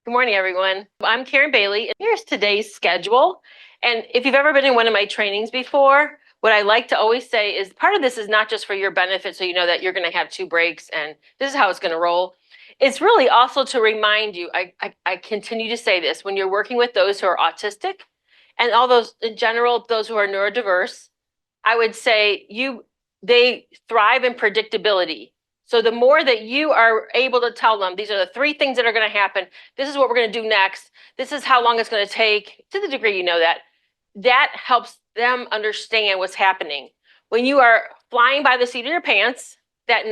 Good morning, everyone. I'm Karen Bailey, and here's today's schedule. And if you've ever been in one of my trainings before, what I like to always say is part of this is not just for your benefit, so you know that you're going to have 2 breaks and this is how it's going to roll. It's really also to remind you, I continue to say this, when you're working with those who are autistic and all those, in general, those who are neurodiverse, I would say they thrive in predictability. So the more that you are able to tell them, these are the 3 things that are going to happen, this is what we're going to do next, this is how long it's going to take, to the degree you know that, that helps them understand what's happening. When you are flying by the seat of your pants, that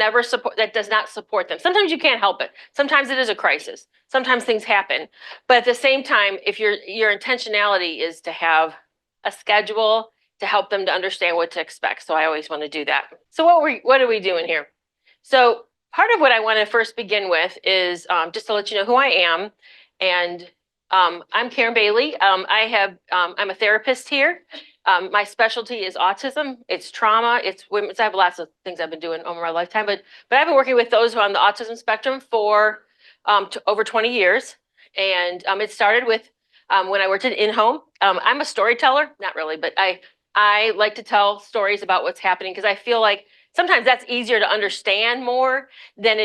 does not support them. Sometimes you can't help it. Sometimes it is a crisis. Sometimes things happen. But at the same time, if your intentionality is to have a schedule to help them to understand what to expect. So I always want to do that. So what are we doing here? So part of what I want to first begin with is just to let you know who I am. And I'm Karen Bailey. I'm a therapist here. My specialty is autism. It's trauma. It's women's. I have lots of things I've been doing over my lifetime, but I've been working with those who are on the autism spectrum for over 20 years. And it started with when I worked at in-home. I'm a storyteller, not really, but I like to tell stories about what's happening because I feel like sometimes that's easier to understand more than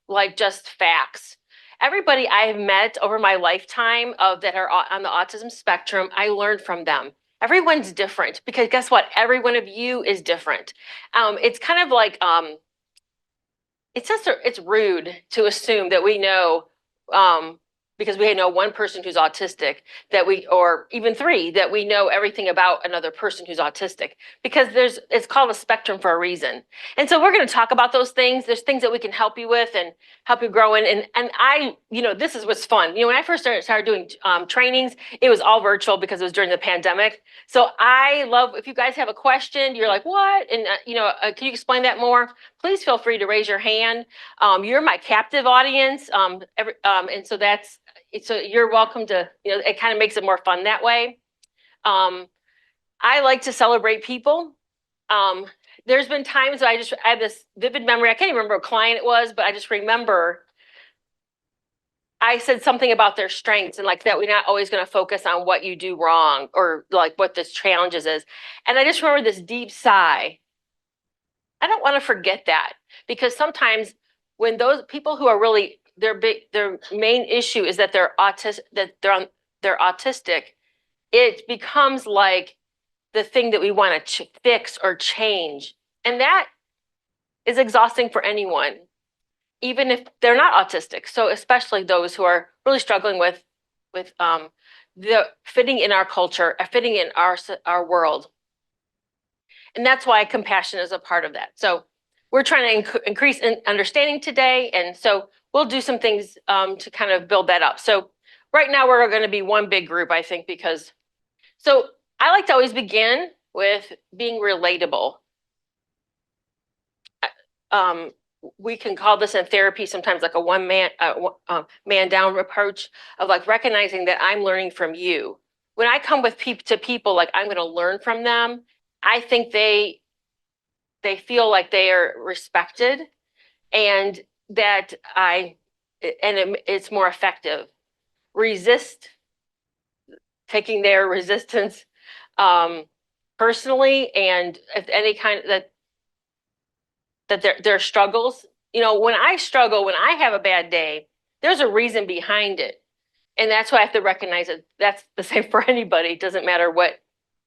like just facts. Everybody I've met over my lifetime that are on the autism spectrum, I learned from them. Everyone's different because guess what? Every one of you is different. It's kind of like it's rude to assume that we know because we know one person who's autistic or even 3, that we know everything about another person who's autistic, because it's called a spectrum for a reason. And so we're going to talk about those things. There's things that we can help you with and help you grow in. And this is what's fun. When I first started doing trainings, it was all virtual because it was during the pandemic. So I love, if you guys have a question, you're like, what? And, can you explain that more? Please feel free to raise your hand. You're my captive audience. And so you're welcome to, it kind of makes it more fun that way. I like to celebrate people. There's been times I have this vivid memory. I can't even remember what client it was, but I just remember I said something about their strengths and like that we're not always going to focus on what you do wrong or like what this challenges is. And I just remember this deep sigh. I don't want to forget that because sometimes when those people who are really their main issue is that they're autistic, it becomes like the thing that we want to fix or change. And that is exhausting for anyone, even if they're not autistic. So especially those who are really struggling with the fitting in our culture, fitting in our world. And that's why compassion is a part of that. So we're trying to increase understanding today. And so we'll do some things to kind of build that up. So right now we're going to be one big group, I think, so I like to always begin with being relatable. We can call this in therapy sometimes like a one man down approach of like recognizing that I'm learning from you. When I come to people, like I'm going to learn from them, I think they feel like they are respected and that it's more effective. Resist taking their resistance personally, and if any kind of that their struggles. When I struggle, when I have a bad day, there's a reason behind it. And that's why I have to recognize it. That's the same for anybody. It doesn't matter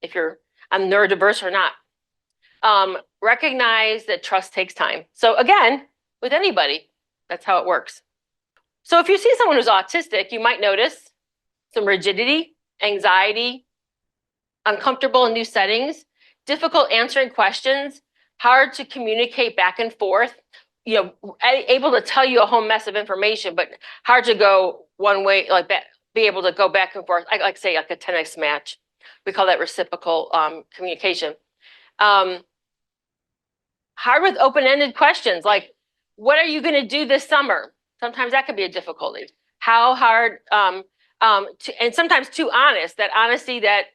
if I'm neurodiverse or not. Recognize that trust takes time. So again, with anybody, that's how it works. So if you see someone who's autistic, you might notice some rigidity, anxiety, uncomfortable in new settings, difficult answering questions, hard to communicate back and forth, able to tell you a whole mess of information, but hard to go one way, like that, be able to go back and forth. I like to say like a tennis match. We call that reciprocal communication. Hard with open-ended questions like, what are you going to do this summer? Sometimes that could be a difficulty. How hard, and sometimes too honest, that honesty that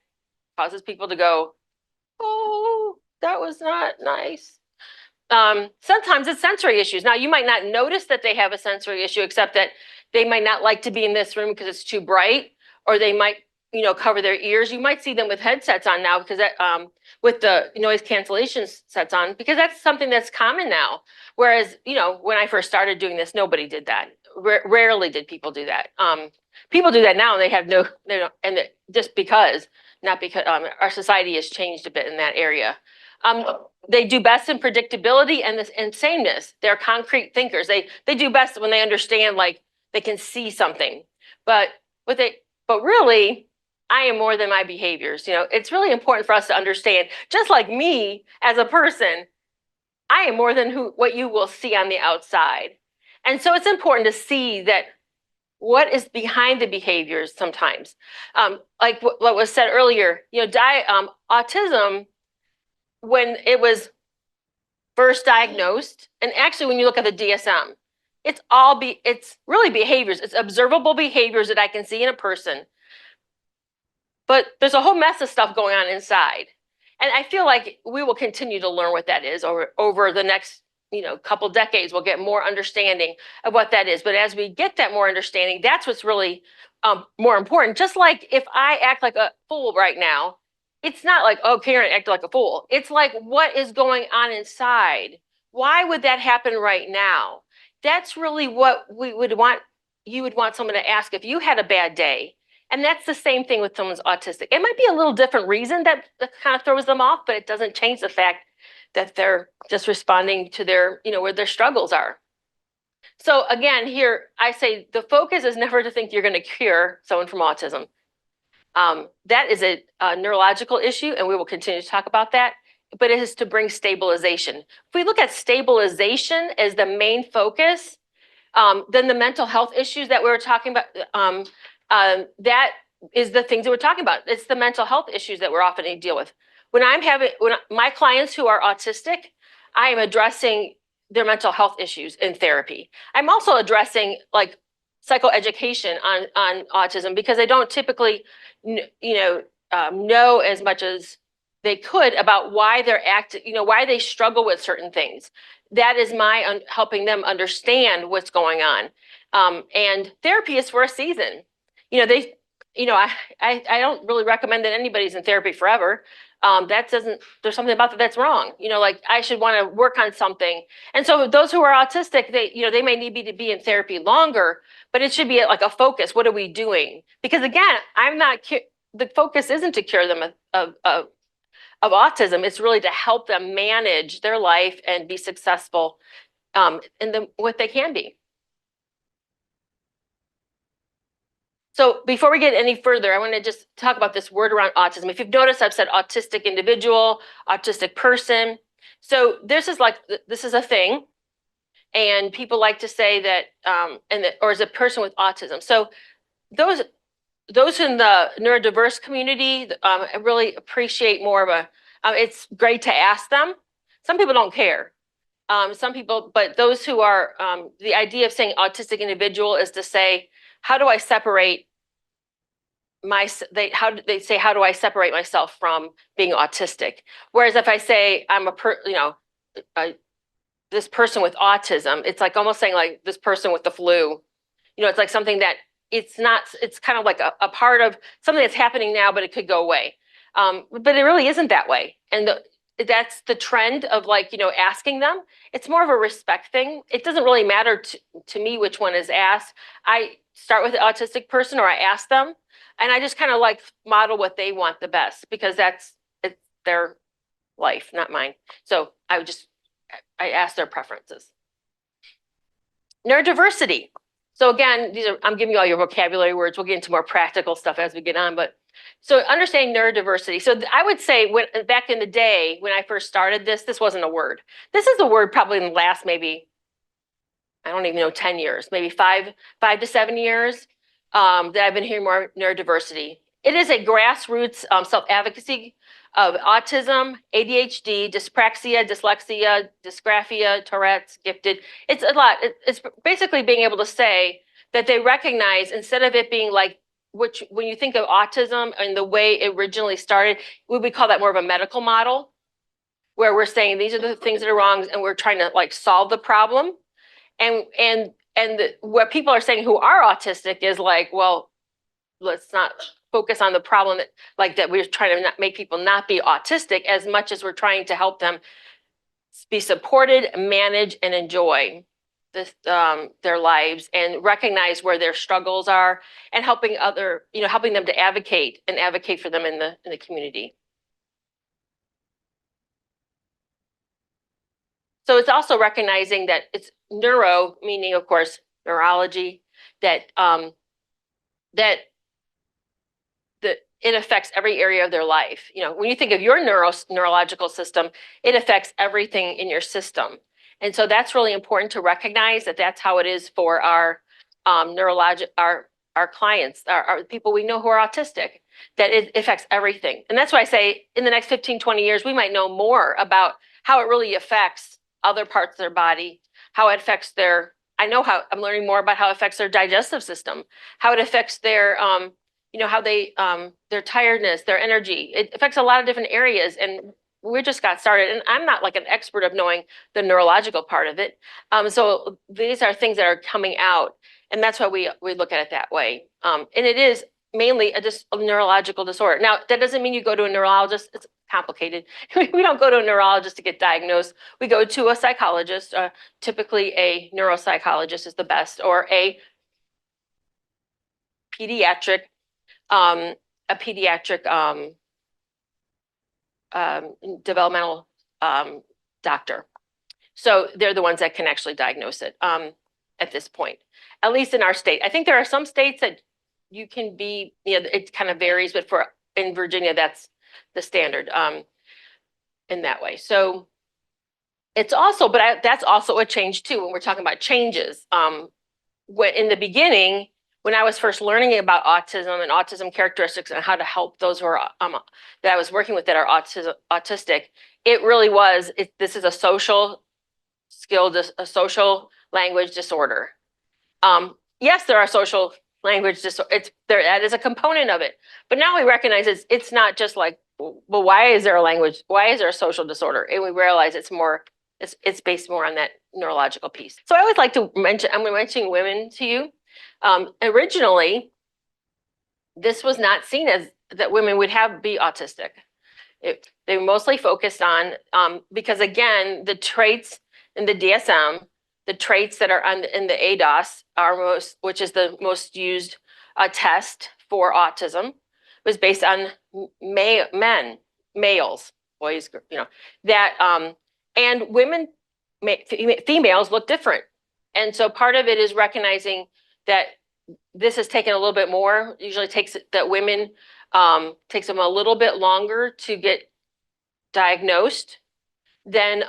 causes people to go, oh, that was not nice. Sometimes it's sensory issues. Now, you might not notice that they have a sensory issue, except that They might not like to be in this room because it's too bright, or they might, cover their ears. You might see them with headsets on now because that, with the noise cancellation sets on, because that's something that's common now. Whereas, when I first started doing this, nobody did that. Rarely did people do that. People do that now, and they don't, and just because, not because our society has changed a bit in that area. They do best in predictability and sameness. They're concrete thinkers. They do best when they understand, like they can see something. But really, I am more than my behaviors. It's really important for us to understand, just like me as a person, I am more than what you will see on the outside. And so it's important to see that what is behind the behaviors sometimes. Like what was said earlier, autism, when it was first diagnosed, and actually when you look at the DSM, it's really behaviors. It's observable behaviors that I can see in a person. But there's a whole mess of stuff going on inside. And I feel like we will continue to learn what that is over the next couple decades. We'll get more understanding of what that is. But as we get that more understanding, that's what's really more important. Just like if I act like a fool right now, it's not like, oh, Karen acted like a fool. It's like, what is going on inside? Why would that happen right now? That's really what you would want someone to ask if you had a bad day. And that's the same thing with someone's autistic. It might be a little different reason that kind of throws them off, but it doesn't change the fact that they're just responding to their, where their struggles are. So again, here I say the focus is never to think you're going to cure someone from autism. That is a neurological issue, and we will continue to talk about that, but it is to bring stabilization. If we look at stabilization as the main focus, then the mental health issues that we were talking about, that is the things that we're talking about. It's the mental health issues that we're often to deal with. When my clients who are autistic, I am addressing their mental health issues in therapy. I'm also addressing like psychoeducation on autism, because they don't typically, know as much as they could about why they're why they struggle with certain things. That is my helping them understand what's going on. And therapy is for a season. I don't really recommend that anybody's in therapy forever. There's something about that's wrong. Like I should want to work on something. And so those who are autistic, they may need to be in therapy longer, but it should be like a focus. What are we doing? Because again, the focus isn't to cure them of autism. It's really to help them manage their life and be successful in what they can be. So before we get any further, I want to just talk about this word around autism. If you've noticed, I've said autistic individual, autistic person. So this is a thing. And people like to say that, or is a person with autism. So those in the neurodiverse community, I really appreciate more of it's great to ask them. Some people don't care. But those who are, the idea of saying autistic individual is to say, how do I separate how do I separate myself from being autistic? Whereas if I say I'm this person with autism, it's like almost saying like this person with the flu. It's like something that it's kind of like a part of something that's happening now, but it could go away. But it really isn't that way. And that's the trend of asking them. It's more of a respect thing. It doesn't really matter to me which one is asked. I start with the autistic person, or I ask them, and I just kind of model what they want the best, because it's their life, not mine. So I ask their preferences. Neurodiversity. So again, I'm giving you all your vocabulary words. We'll get into more practical stuff as we get on, but so understanding neurodiversity. So I would say back in the day when I first started this wasn't a word. This is a word probably in the last maybe, I don't even know, 10 years, maybe 5 to 7 years that I've been hearing more neurodiversity. It is a grassroots self-advocacy of autism, ADHD, dyspraxia, dyslexia, dysgraphia, Tourette's, gifted. It's a lot. It's basically being able to say that they recognize, instead of it being like, when you think of autism and the way it originally started, we call that more of a medical model, where we're saying these are the things that are wrong and we're trying to solve the problem. And And what people are saying who are autistic is like, well, let's not focus on the problem that we're trying to not make people not be autistic as much as we're trying to help them be supported, manage, and enjoy their lives and recognize where their struggles are and helping them to advocate for them in the community. So it's also recognizing that it's neuro, meaning of course neurology, that that it affects every area of their life. When you think of your neurological system, it affects everything in your system. And so that's really important to recognize that that's how it is for our our clients, our people we know who are autistic, that it affects everything. And that's why I say in the next 15, 20 years, we might know more about how it really affects other parts of their body, how it affects I'm learning more about how it affects their digestive system, how it affects their how their tiredness, their energy. It affects a lot of different areas. And we just got started. And I'm not like an expert of knowing the neurological part of it. So these are things that are coming out. And that's why we look at it that way. And it is mainly a neurological disorder. Now, that doesn't mean you go to a neurologist. It's complicated. We don't go to a neurologist to get diagnosed. We go to a psychologist. Typically, a neuropsychologist is the best, or a pediatric um, developmental doctor. So they're the ones that can actually diagnose it at this point, at least in our state. I think there are some states that you can be, it kind of varies, but in Virginia, that's the standard in that way. So it's also, that's also a change too when we're talking about changes. In the beginning, when I was first learning about autism and autism characteristics and how to help those who are that I was working with that are autistic, it really was. This is a social a social language disorder. Yes, there are social language disorders. That is a component of it. But now we recognize it's not just like, well, why is there a social disorder? And we realize it's based more on that neurological piece. So I always like to mention, I'm mentioning women to you. Originally, this was not seen as that women would be autistic. They were mostly focused on, because again, the traits in the DSM, the traits that are in the ADOS which is the most used test for autism, was based on males, boys, and women, females look different. And so part of it is recognizing that this has taken a little bit more. Usually takes them a little bit longer to get diagnosed than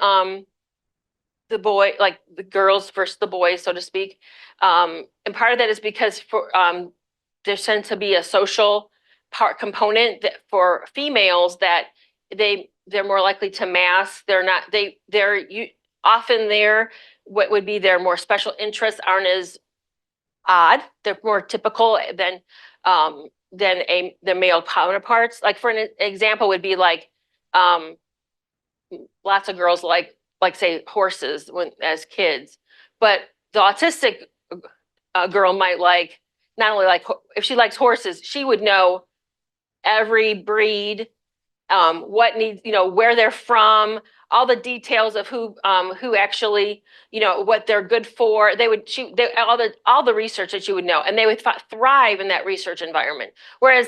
the girls versus the boys, so to speak. And part of that is because there tends to be a social component that for females that they're more likely to mask. They're often what would be their more special interests aren't as odd. They're more typical than the male counterparts. Like for an example would be like lots of girls like say horses as kids, but the autistic girl might not only if she likes horses, she would know every breed, what needs, where they're from, all the details of who actually, what they're good for. All the research that you would know, and they would thrive in that research environment. Whereas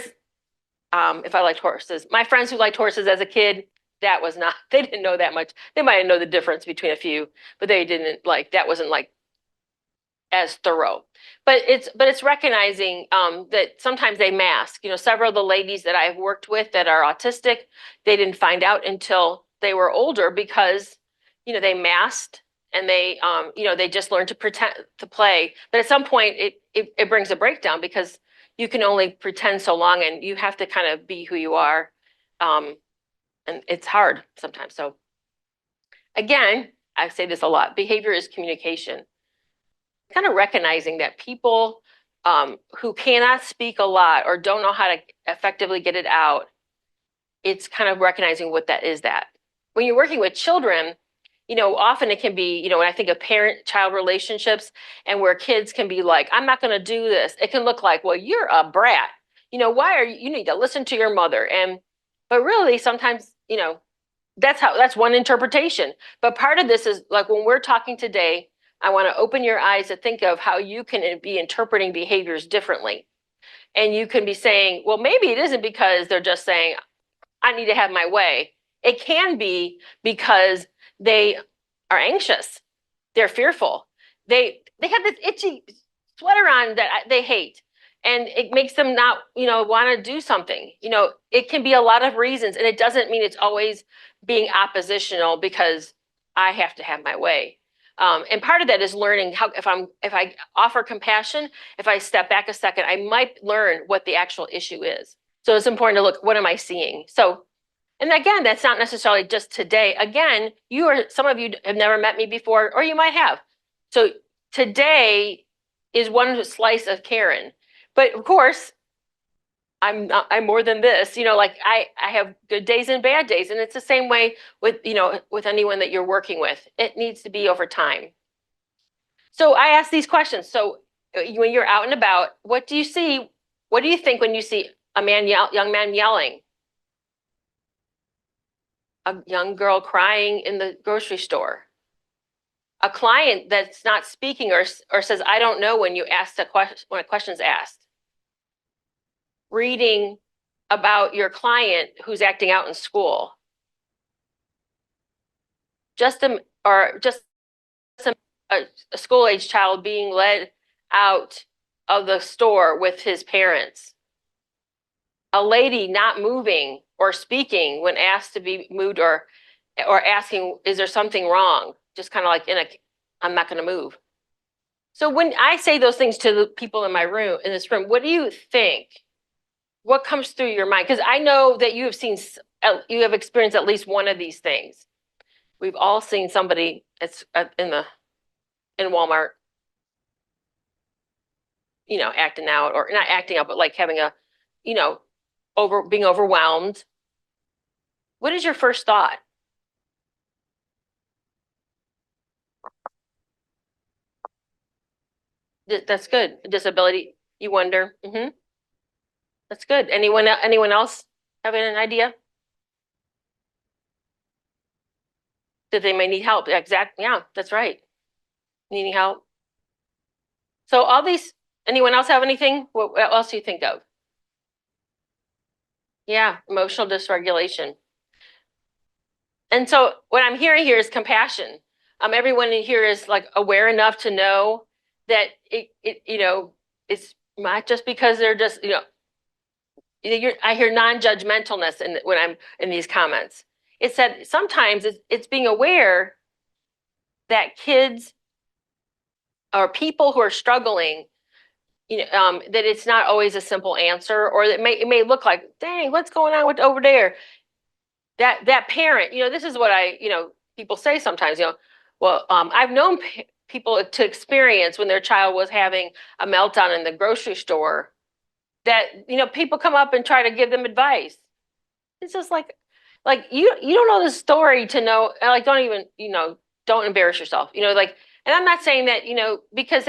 if I liked horses, my friends who liked horses as a kid, they didn't know that much. They might know the difference between a few, but they didn't that wasn't as thorough. But it's recognizing that sometimes they mask. Several of the ladies that I've worked with that are autistic, they didn't find out until they were older because, they masked and they just learned to pretend to play. But at some point it brings a breakdown because you can only pretend so long and you have to kind of be who you are. And it's hard sometimes. So again, I say this a lot, behavior is communication. Kind of recognizing that people who cannot speak a lot or don't know how to effectively get it out, it's kind of recognizing what that is. That when you're working with children, often it can be, when I think of parent-child relationships and where kids can be like, I'm not going to do this. It can look like, well, you're a brat. Why you need to listen to your mother. But really sometimes, that's one interpretation. But part of this is like when we're talking today, I want to open your eyes to think of how you can be interpreting behaviors differently. And you can be saying, well, maybe it isn't because they're just saying, I need to have my way. It can be because they are anxious. They're fearful. They have this itchy sweater on that they hate. And it makes them not, want to do something. It can be a lot of reasons. And it doesn't mean it's always being oppositional because I have to have my way. And part of that is learning how, if I offer compassion, if I step back a second, I might learn what the actual issue is. So it's important to look, what am I seeing? So, and again, that's not necessarily just today. Again, some of you have never met me before, or you might have. So today is one slice of Karen. But of course, I'm more than this. Like I have good days and bad days. And it's the same way with, with anyone that you're working with. It needs to be over time. So I ask these questions. So when you're out and about, what do you see? What do you think when you see a young man yelling? A young girl crying in the grocery store? A client that's not speaking or says, I don't know when when a question's asked? Reading about your client who's acting out in school? Just a school-age child being led out of the store with his parents? A lady not moving or speaking when asked to be moved, or asking, is there something wrong? Just kind of like I'm not going to move. So when I say those things to the people in this room, what do you think? What comes through your mind? Because I know that you have experienced at least one of these things. We've all seen somebody in Walmart, acting out, or not acting out, but like having being overwhelmed. What is your first thought? That's good. Disability, you wonder. That's good. Anyone else having an idea? That they may need help. Exactly. Yeah, that's right. Needing help. So anyone else have anything? What else do you think of? Yeah, emotional dysregulation. And so what I'm hearing here is compassion. Everyone in here is like aware enough to know that it's not just because they're just, I hear non-judgmentalness when I'm in these comments. It's that sometimes it's being aware that kids or people who are struggling, that it's not always a simple answer, or it may look like, dang, what's going on over there? That parent, this is what people say sometimes, well, I've known people to experience when their child was having a meltdown in the grocery store, that, people come up and try to give them advice. It's just like you don't know the story to know, like, don't even, don't embarrass yourself, and I'm not saying that, because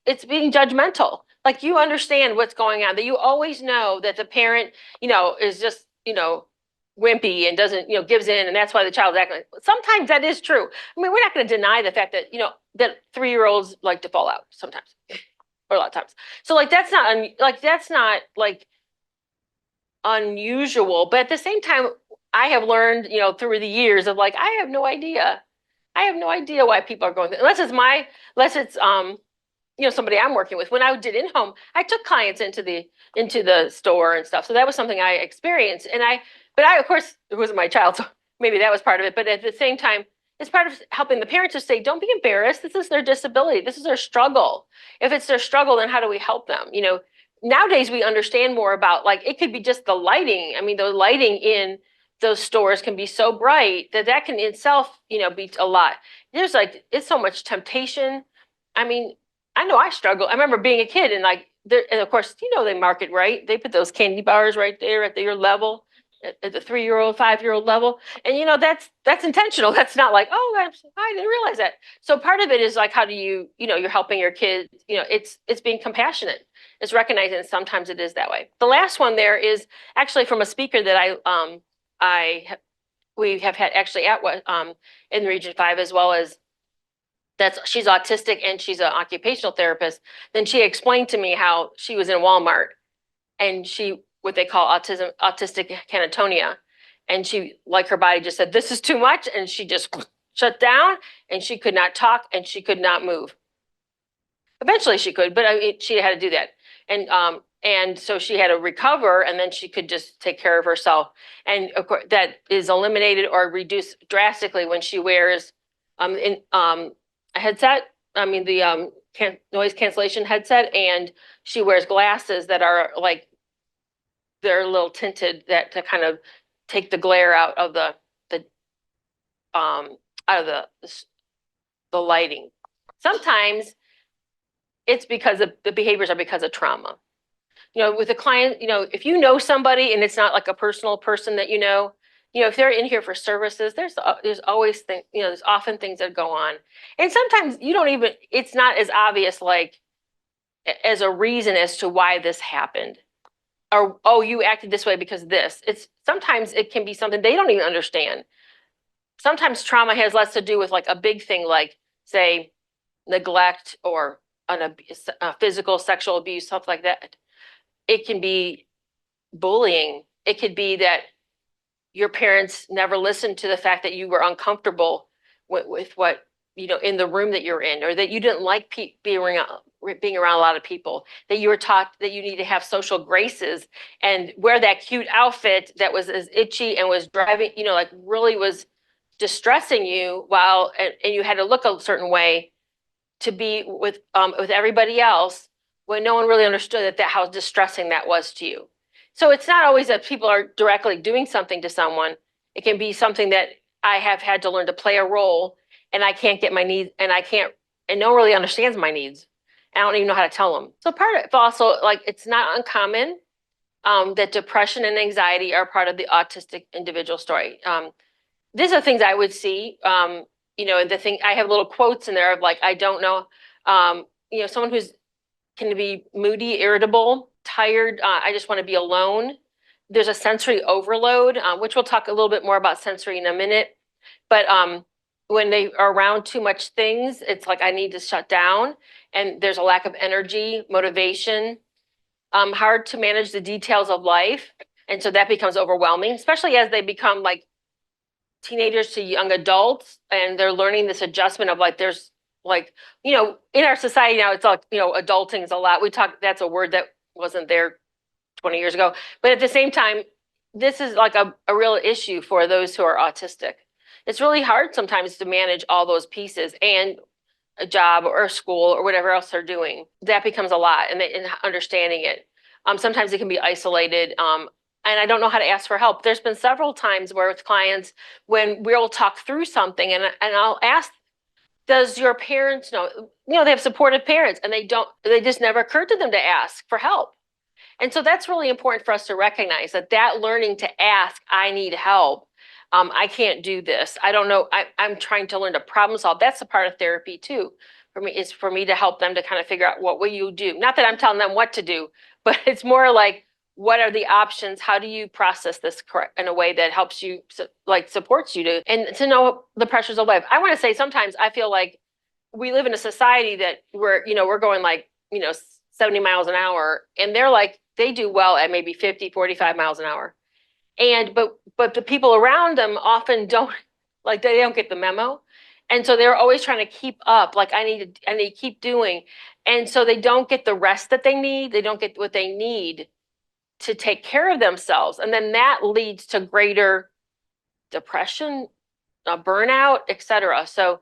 it's being judgmental. Like, you understand what's going on, that you always know that the parent, is just, wimpy and doesn't, gives in, and that's why the child's acting. Sometimes that is true. I mean, we're not going to deny the fact that, that 3-year-olds like to fall out sometimes, or a lot of times. So like, that's not like unusual, but at the same time, I have learned, through the years of like, I have no idea why people are going, unless it's somebody I'm working with. When I did in-home, I took clients into the store and stuff. So that was something I experienced. But of course, it wasn't my child, so maybe that was part of it. But at the same time, it's part of helping the parents to say, don't be embarrassed. This is their disability. This is their struggle. If it's their struggle, then how do we help them? Nowadays we understand more about, like, it could be just the lighting. I mean, the lighting in those stores can be so bright that can itself, be a lot. There's like, it's so much temptation. I mean, I know I struggle. I remember being a kid and like, and of course, they market right. They put those candy bars right there at your level. at the 3-year-old, 5-year-old level. And that's intentional. That's not like, oh, I didn't realize that. So part of it is like, how do you're helping your kids, it's being compassionate. It's recognizing that sometimes it is that way. The last one there is actually from a speaker that we have had actually at in Region 5, as well as she's autistic and she's an occupational therapist. Then she explained to me how she was in Walmart and what they call autistic catatonia. And she, like, her body just said, this is too much. And she just shut down and she could not talk and she could not move. Eventually she could, but she had to do that. And so she had to recover, and then she could just take care of herself. And of course, that is eliminated or reduced drastically when she wears a headset. I mean, the noise cancellation headset, and she wears glasses that are like, they're a little tinted, that to kind of take the glare out of the lighting. Sometimes it's because the behaviors are because of trauma. With a client, if you know somebody and it's not like a personal person that if they're in here for services, there's always things, there's often things that go on. And sometimes it's not as obvious, like, as a reason as to why this happened. Or, oh, you acted this way because this. Sometimes it can be something they don't even understand. Sometimes trauma has less to do with like a big thing, like, say, neglect or physical, sexual abuse, stuff like that. It can be bullying. It could be that your parents never listened to the fact that you were uncomfortable with what, in the room that you're in, or that you didn't like being around a lot of people, that you were taught that you need to have social graces and wear that cute outfit that was as itchy and was driving, like really was distressing you, and you had to look a certain way to be with everybody else, when no one really understood that how distressing that was to you. So it's not always that people are directly doing something to someone. It can be something that I have had to learn to play a role, and I can't get my needs, and no one really understands my needs. I don't even know how to tell them. So part of it also, like, it's not uncommon that depression and anxiety are part of the autistic individual story. These are things I would see. The thing, I have little quotes in there of like, I don't know, someone who's can be moody, irritable, tired. I just want to be alone. There's a sensory overload, which we'll talk a little bit more about sensory in a minute. But when they are around too much things, it's like I need to shut down, and there's a lack of energy, motivation, hard to manage the details of life. And so that becomes overwhelming, especially as they become like teenagers to young adults, and they're learning this adjustment of like, there's like, in our society now, it's like, adulting is a lot. That's a word that wasn't there 20 years ago. But at the same time, this is like a real issue for those who are autistic. It's really hard sometimes to manage all those pieces and a job or a school or whatever else they're doing. That becomes a lot, and understanding it. Sometimes it can be isolated. And I don't know how to ask for help. There's been several times where with clients, when we'll talk through something, and I'll ask, does your parents know? They have supportive parents, and they just never occurred to them to ask for help. And so that's really important for us to recognize that learning to ask, I need help. I can't do this. I don't know. I'm trying to learn to problem solve. That's a part of therapy too. For me, it's for me to help them to kind of figure out, what will you do? Not that I'm telling them what to do, but it's more like, what are the options? How do you process this correct in a way that helps you, like, supports you and to know the pressures of life? I want to say sometimes I feel like we live in a society that we're going like, 70 miles an hour, and they do well at maybe 50, 45 miles an hour. But the people around them often don't, like, they don't get the memo. And so they're always trying to keep up. Like, I need to keep doing. And so they don't get the rest that they need. They don't get what they need to take care of themselves. And then that leads to greater depression, burnout, etc. So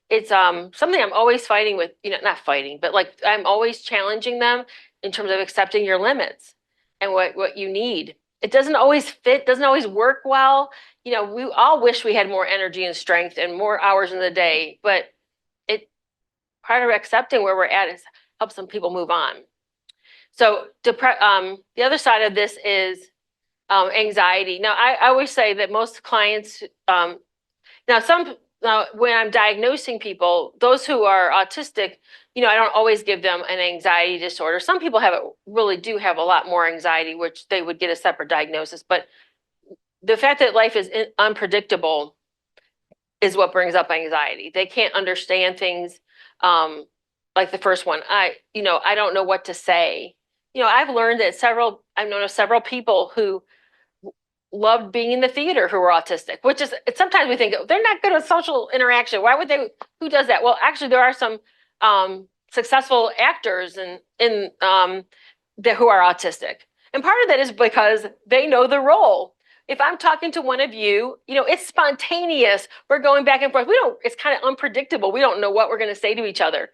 it's something I'm always fighting with, not fighting, but like, I'm always challenging them in terms of accepting your limits and what you need. It doesn't always fit, doesn't always work well. We all wish we had more energy and strength and more hours in the day, but part of accepting where we're at is help some people move on. So the other side of this is Anxiety. Now, I always say that most clients, now now when I'm diagnosing people, those who are autistic, I don't always give them an anxiety disorder. Some people really do have a lot more anxiety, which they would get a separate diagnosis. But the fact that life is unpredictable is what brings up anxiety. They can't understand things. Like the first one, I don't know what to say. I've learned that I've known of several people who loved being in the theater who were autistic, which is sometimes we think they're not good at social interaction. Why would they? Who does that? Well, actually, there are some successful actors who are autistic, and part of that is because they know the role. If I'm talking to one of you, it's spontaneous. We're going back and forth. It's kind of unpredictable. We don't know what we're going to say to each other.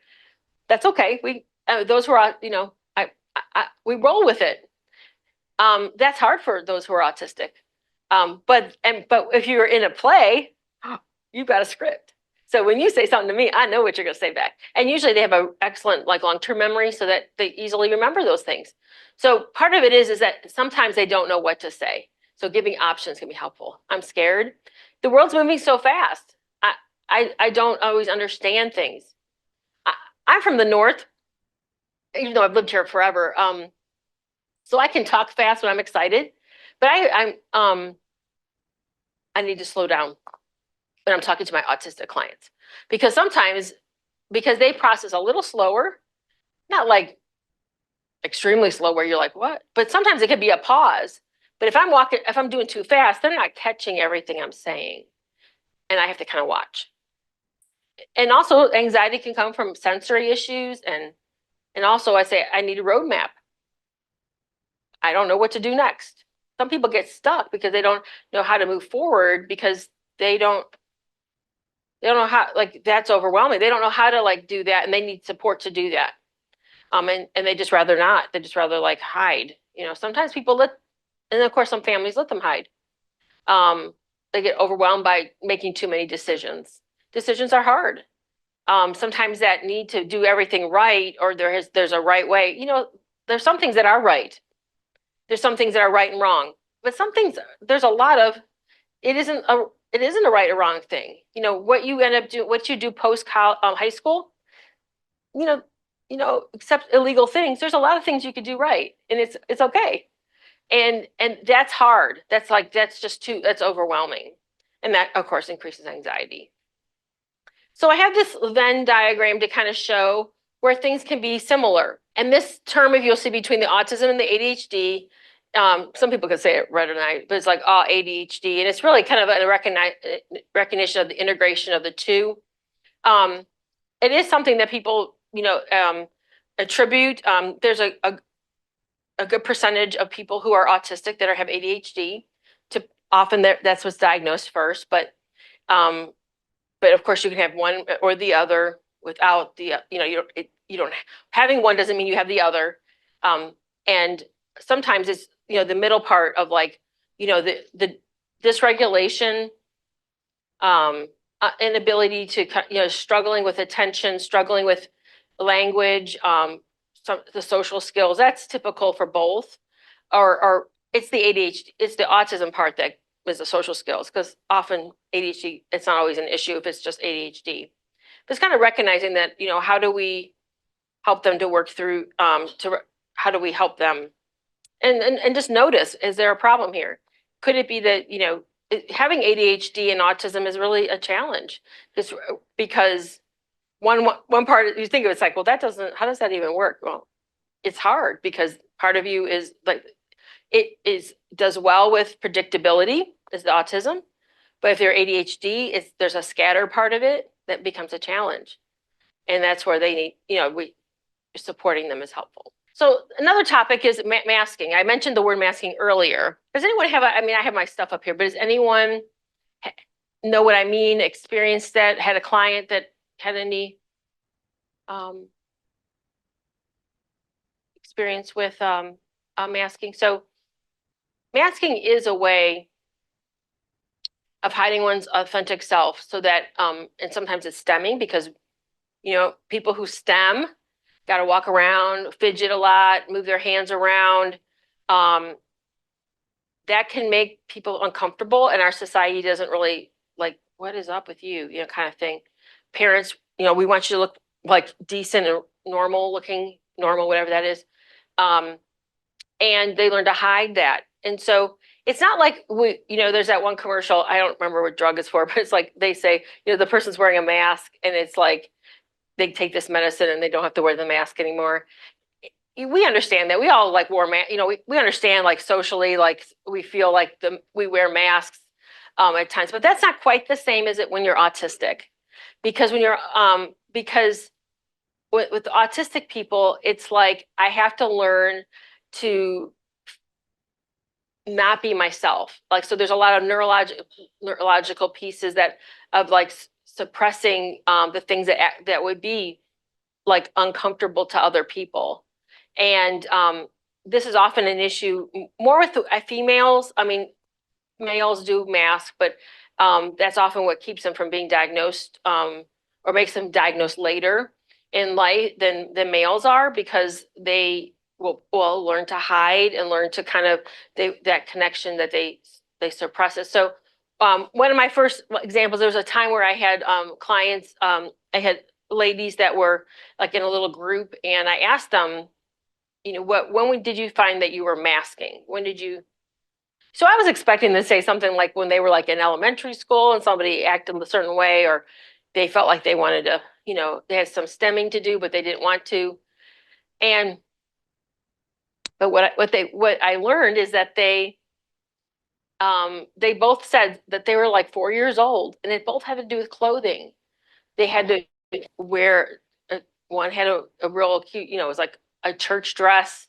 That's okay. Those who are, we roll with it. That's hard for those who are autistic. But if you're in a play, you've got a script. So when you say something to me, I know what you're going to say back. And usually they have an excellent long-term memory so that they easily remember those things. So part of it is that sometimes they don't know what to say. So giving options can be helpful. I'm scared. The world's moving so fast. I don't always understand things. I'm from the North, even though I've lived here forever. So I can talk fast when I'm excited, but I need to slow down when I'm talking to my autistic clients because because they process a little slower, not like extremely slow where you're like, what? But sometimes it could be a pause. But if I'm doing too fast, they're not catching everything I'm saying. And I have to kind of watch. And also anxiety can come from sensory issues. And also I say, I need a roadmap. I don't know what to do next. Some people get stuck because they don't know how to move forward because they don't know how, that's overwhelming. They don't know how to do that and they need support to do that. And they just rather not. They just rather hide. Sometimes and of course some families let them hide. They get overwhelmed by making too many decisions. Decisions are hard. Sometimes that need to do everything right or there's a right way. There's some things that are right. There's some things that are right and wrong. But some things, there's a lot of, it isn't a right or wrong thing. What you end up doing, what you do post high school, except illegal things, there's a lot of things you could do right. And it's okay. And that's hard. That's that's overwhelming. And that of course increases anxiety. So I have this Venn diagram to kind of show where things can be similar. And this term, if you'll see between the autism and the ADHD, some people could say it better than I, but it's ADHD. And it's really kind of a recognition of the integration of the two. It is something that people, attribute. There's a good percentage of people who are autistic that have ADHD. Often that's what's diagnosed first, but of course you can have one or the other without the, you don't having one doesn't mean you have the other. And sometimes it's, the middle part of the dysregulation, inability to, struggling with attention, struggling with language, the social skills, that's typical for both. Or it's the ADHD, it's the autism part that is the social skills, because often ADHD, it's not always an issue if it's just ADHD. But it's kind of recognizing that, how do we help them to work through, how do we help them? And just notice, is there a problem here? Could it be that, having ADHD and autism is really a challenge? Because one part, you think of it's well, how does that even work? Well, it's hard because part of you is does well with predictability, is the autism. But if they're ADHD, there's a scatter part of it that becomes a challenge. And that's where they need, supporting them is helpful. So another topic is masking. I mentioned the word masking earlier. Does anyone have, I have my stuff up here, but does anyone know what I mean, experienced that, had a client that had any experience with masking? So masking is a way of hiding one's authentic self so that, and sometimes it's stemming because, people who stem got to walk around, fidget a lot, move their hands around. that can make people uncomfortable, and our society doesn't really like, what is up with you, kind of thing. Parents, we want you to look like decent and normal looking, normal, whatever that is. And they learn to hide that. And so it's not like there's that one commercial, I don't remember what drug it's for, but it's like they say, the person's wearing a mask and it's like they take this medicine and they don't have to wear the mask anymore. We understand that. We all like wore masks, we understand like socially, like we feel like we wear masks at times, but that's not quite the same as it when you're autistic. Because because with autistic people, it's like I have to learn to not be myself. Like, so there's a lot of neurological pieces of like suppressing the things that would be like uncomfortable to other people. And this is often an issue more with females. I mean, males do mask, but that's often what keeps them from being diagnosed or makes them diagnosed later in life than males are, because they will learn to hide and learn to kind of that connection that they suppress it. So one of my first examples, there was a time where I had clients, I had ladies that were like in a little group, and I asked them, when did you find that you were masking? When did you? So I was expecting to say something like when they were like in elementary school and somebody acted a certain way, or they felt like they wanted to, they had some stemming to do, but they didn't want to. But what I learned is that they both said that they were like 4 years old, and it both had to do with clothing. They had to wear, one had a real cute, it was like a church dress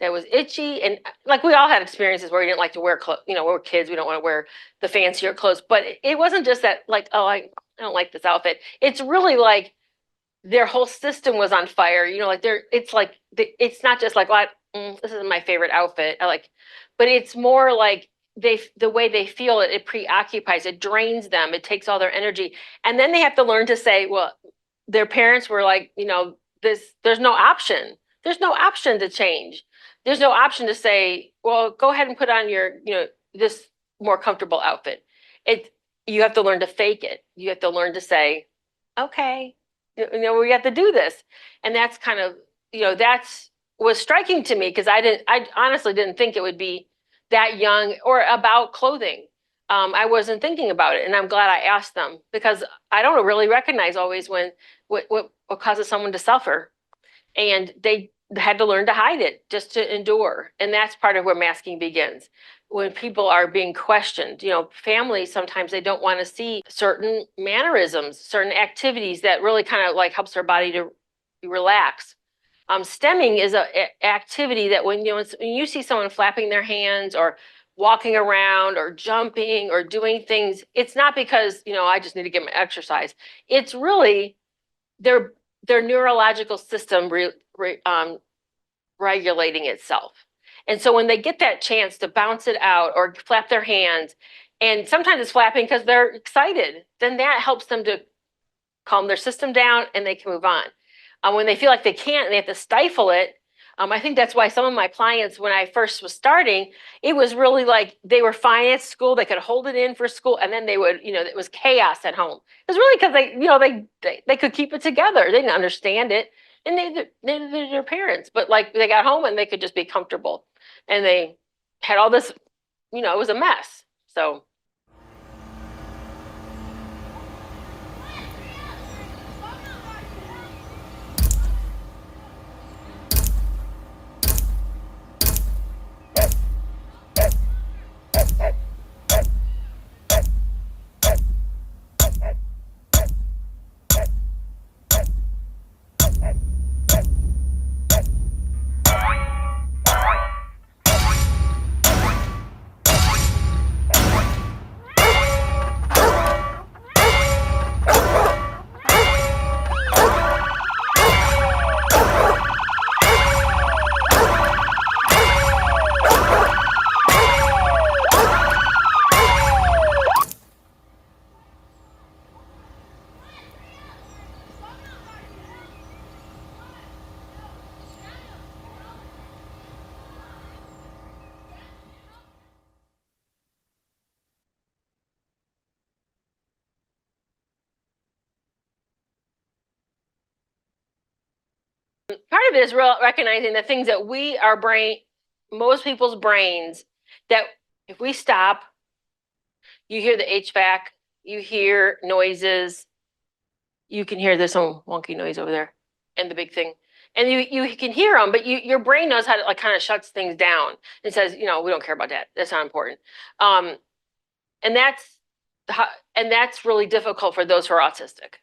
that was itchy, and like we all had experiences where we didn't like to wear clothes. We're kids, we don't want to wear the fancier clothes. But it wasn't just that, like, oh, I don't like this outfit. It's really like their whole system was on fire. It's not just like, well, this isn't my favorite outfit. But it's more like the way they feel it. It preoccupies, it drains them, it takes all their energy, and then they have to learn to say, well, their parents were like, there's no option. There's no option to change. There's no option to say, well, go ahead and put on your, this more comfortable outfit. You have to learn to fake it. You have to learn to say, okay, we have to do this. And that's kind of, that's was striking to me, because I honestly didn't think it would be that young or about clothing. I wasn't thinking about it, and I'm glad I asked them, because I don't really recognize always what causes someone to suffer, and they had to learn to hide it just to endure. And that's part of where masking begins. When people are being questioned, families, sometimes they don't want to see certain mannerisms, certain activities that really kind of like helps their body to relax. Stemming is an activity that when you see someone flapping their hands or walking around or jumping or doing things, it's not because, I just need to get my exercise. It's really their neurological system regulating itself. And so when they get that chance to bounce it out or flap their hands, and sometimes it's flapping because they're excited, then that helps them to calm their system down and they can move on. When they feel like they can't and they have to stifle it, I think that's why some of my clients, when I first was starting, it was really like they were fine at school, they could hold it in for school, and then they would, it was chaos at home. It was really because they could keep it together. They didn't understand it, and they did their parents, but like they got home and they could just be comfortable, and they had all this, it was a mess. So. Part of it is recognizing the things that our brain, most people's brains, that if we stop, you hear the HVAC, you hear noises, you can hear there's some wonky noise over there and the big thing. And you can hear them, but your brain knows how to like kind of shuts things down and says, we don't care about that. That's not important. Um, and that's and that's really difficult for those who are autistic.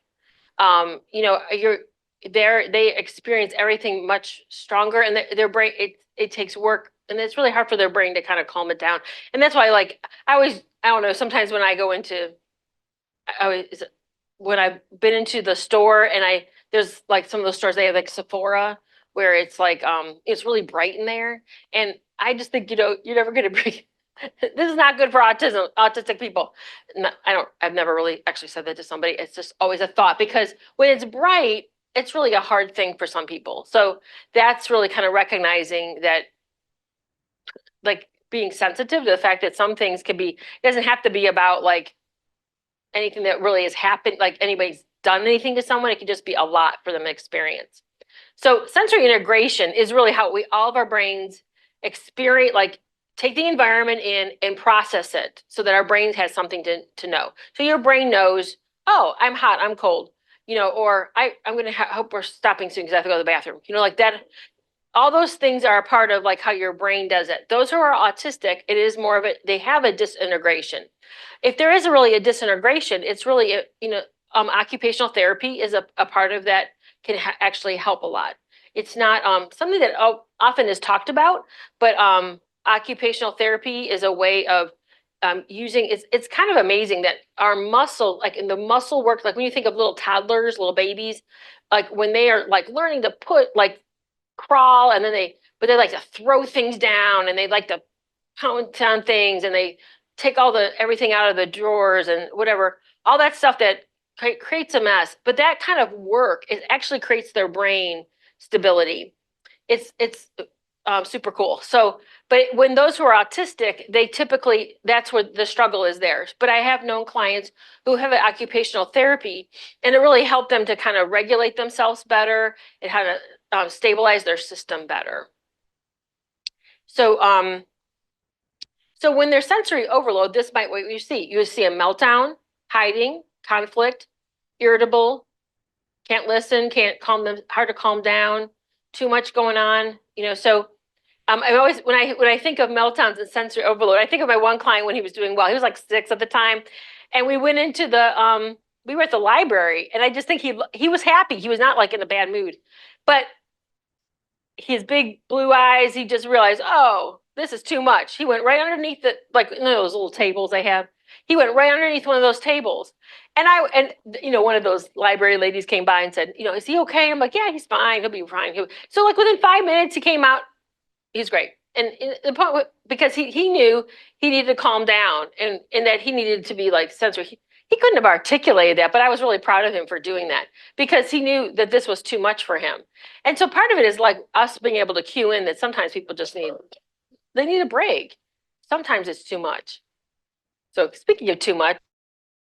They experience everything much stronger, and their brain it takes work, and it's really hard for their brain to kind of calm it down. And that's why, like, I don't know, sometimes when I go into I always when I've been into the store and there's like some of those stores they have like Sephora where it's like it's really bright in there, and I just think you're never gonna bring this is not good for autistic people. No, I've never really actually said that to somebody. It's just always a thought because when it's bright, it's really a hard thing for some people. So that's really kind of recognizing that, like, being sensitive to the fact that some things can be, it doesn't have to be about like anything that really has happened, like anybody's done anything to someone. It can just be a lot for them to experience. So sensory integration is really how all of our brains experience, like, take the environment in and process it so that our brain has something to know. So your brain knows, oh, I'm hot, I'm cold, or I'm going to hope we're stopping soon because I have to go to the bathroom. Like that. All those things are a part of like how your brain does it. Those who are autistic, it is more of they have a disintegration. If there is really a disintegration, it's really, occupational therapy is a part of that, can actually help a lot. It's not something that often is talked about, but occupational therapy is a way of using, it's kind of amazing that our muscle, like in the muscle work, like when you think of little toddlers, little babies, like when they are like learning to crawl, and then they like to throw things down, and they like to pound down things, and they take everything out of the drawers and whatever, all that stuff that creates a mess. But that kind of work, it actually creates their brain stability. It's super cool. So, but when those who are autistic, they typically, that's where the struggle is there. But I have known clients who have an occupational therapy, and it really helped them to kind of regulate themselves better and how to stabilize their system better. So, so when there's sensory overload, this might what you see. You see a meltdown, hiding, conflict, irritable, can't listen, can't calm them, hard to calm down, too much going on. So I always, when I think of meltdowns and sensory overload, I think of my one client when he was doing well. He was like 6 at the time, and we went into we were at the library, and I just think he was happy. He was not like in a bad mood, but his big blue eyes, he just realized, oh, this is too much. He went right underneath those little tables they have. He went right underneath one of those tables. And one of those library ladies came by and said, is he okay? I'm like, yeah, he's fine. He'll be fine. So like within 5 minutes, he came out. He's great. And the point, because he knew he needed to calm down, and that he needed to be like sensory. He couldn't have articulated that, but I was really proud of him for doing that because he knew that this was too much for him. And so part of it is like us being able to cue in that sometimes people just need a break. Sometimes it's too much. So speaking of too much,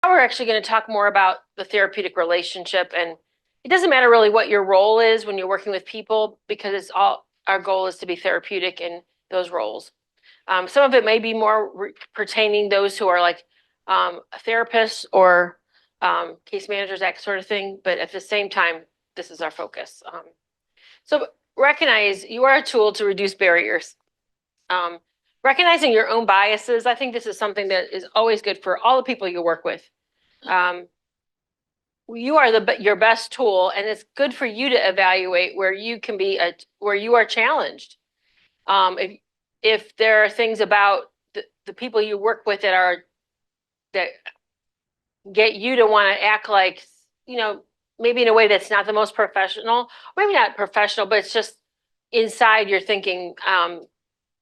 now we're actually going to talk more about the therapeutic relationship. And it doesn't matter really what your role is when you're working with people, because our goal is to be therapeutic in those roles. Some of it may be more pertaining those who are like therapists or case managers, that sort of thing. But at the same time, this is our focus. So recognize you are a tool to reduce barriers. Recognizing your own biases, I think this is something that is always good for all the people you work with. You are your best tool, and it's good for you to evaluate where you can be where you are challenged. If there are things about the people you work with that get you to want to act like, maybe in a way that's not the most professional, maybe not professional, but it's just inside you're thinking,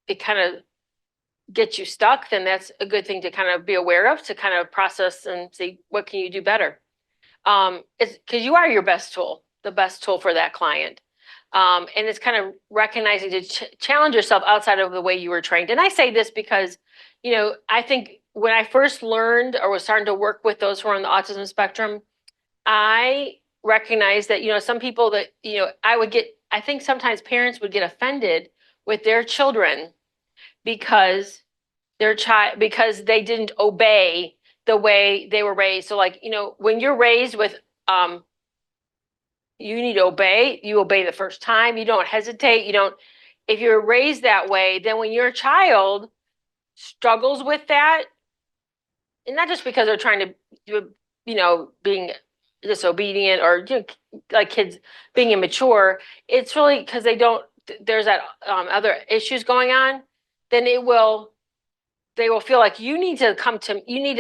it kind of gets you stuck, then that's a good thing to kind of be aware of, to kind of process and see what can you do better. It's because you are your best tool, the best tool for that client. And it's kind of recognizing to challenge yourself outside of the way you were trained. And I say this because, I think when I first learned or was starting to work with those who are on the autism spectrum, I recognized that, some people that, I I think sometimes parents would get offended with their children because because they didn't obey the way they were raised. So like, when you're raised with you need to obey, you obey the first time, you don't hesitate, if you're raised that way, then when your child struggles with that, and not just because they're trying to do, being disobedient or like kids being immature, it's really because there's that other issues going on, then they will feel like you need to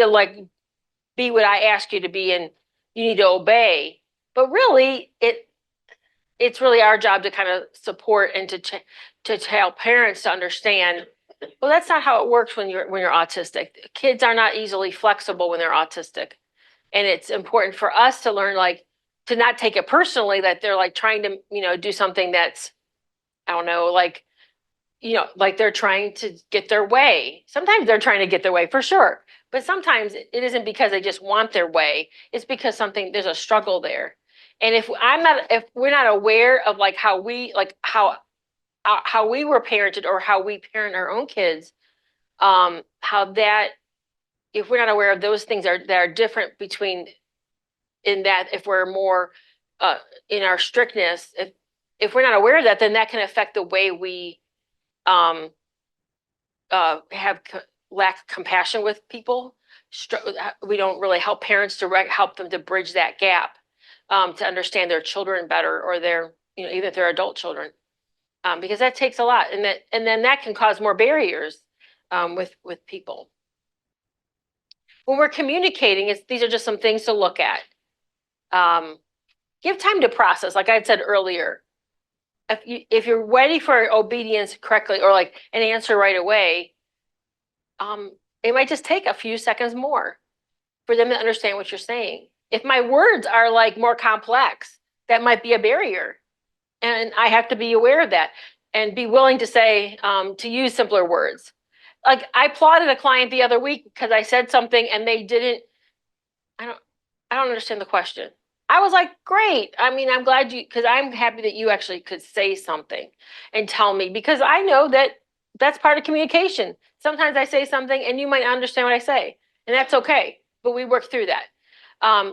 like be what I ask you to be, and you need to obey. But really, it's really our job to kind of support and to tell parents to understand, well, that's not how it works when you're autistic. Kids are not easily flexible when they're autistic. And it's important for us to learn, like, to not take it personally that they're like trying to, do something that's, I don't know, like they're trying to get their way. Sometimes they're trying to get their way for sure. But sometimes it isn't because they just want their way. It's because there's a struggle there. And if we're not aware of like how we were parented or how we parent our own kids, if we're not aware of those things that are different between, in that if we're more in our strictness, if we're not aware of that, then that can affect the way we lack compassion with people. We don't really help parents to help them to bridge that gap, to understand their children better, or even if they're adult children, because that takes a lot, and then that can cause more barriers with people. When we're communicating, these are just some things to look at. Give time to process, like I had said earlier. If you're ready for obedience correctly, or like an answer right away, it might just take a few seconds more for them to understand what you're saying. If my words are like more complex, that might be a barrier. And I have to be aware of that and be willing to say, to use simpler words. Like I applauded a client the other week because I said something and they didn't, I don't understand the question. I was like, great. I mean, I'm glad because I'm happy that you actually could say something and tell me, because I know that that's part of communication. Sometimes I say something and you might not understand what I say, and that's okay, but we work through that.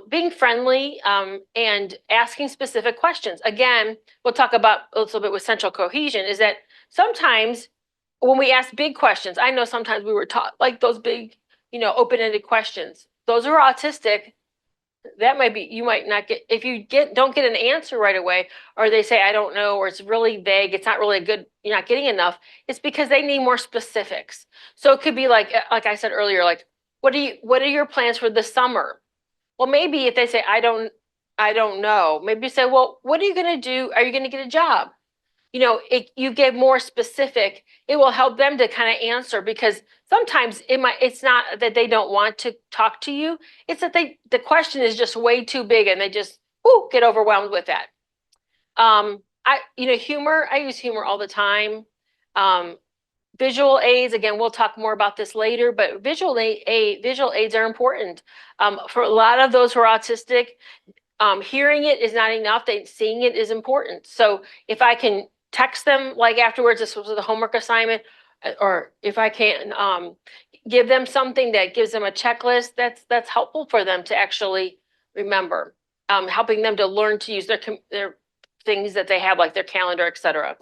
Being friendly, and asking specific questions. Again, we'll talk about a little bit with central cohesion, is that sometimes when we ask big questions, I know sometimes we were taught like those big, open-ended questions. Those who are autistic, that might be, you might not get, if you don't get an answer right away, or they say, I don't know, or it's really vague, it's not really good, you're not getting enough, it's because they need more specifics. So it could be like I said earlier, like, what are your plans for the summer? Well, maybe if they say, I don't know, maybe you say, well, what are you going to do? Are you going to get a job? You get more specific, it will help them to kind of answer, because sometimes it's not that they don't want to talk to you, it's that the question is just way too big and they just get overwhelmed with that. Humor, I use humor all the time. Visual aids, again, we'll talk more about this later, but visual aids are important. For a lot of those who are autistic, hearing it is not enough. Seeing it is important. So if I can text them like afterwards, this was the homework assignment, or if I can give them something that gives them a checklist, that's helpful for them to actually remember, helping them to learn to use their things that they have, like their calendar, etc.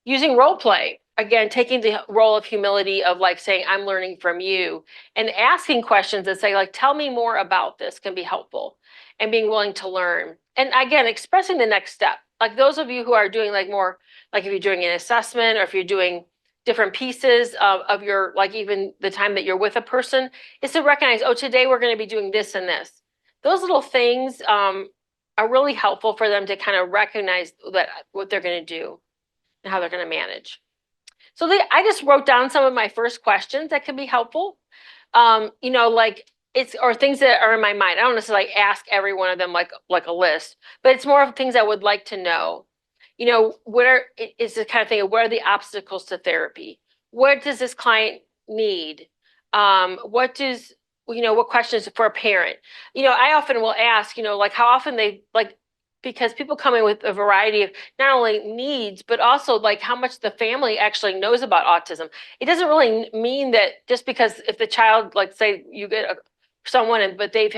Using role play, again, taking the role of humility of like saying, I'm learning from you, and asking questions that say, like, tell me more about this, can be helpful, and being willing to learn. And again, expressing the next step. Like those of you who are doing like more, like if you're doing an assessment, or if you're doing different pieces of your, like even the time that you're with a person, is to recognize, oh, today we're going to be doing this and this. Those little things are really helpful for them to kind of recognize that what they're going to do and how they're going to manage. So I just wrote down some of my first questions that could be helpful. Like or things that are in my mind. I don't necessarily ask every one of them like a list, but it's more of things I would like to know. Is the kind of thing of, what are the obstacles to therapy? What does this client need? What questions for a parent? I often will ask, like how often they, like because people come in with a variety of not only needs, but also like how much the family actually knows about autism. It doesn't really mean that just because if the child, like say you get someone, but they've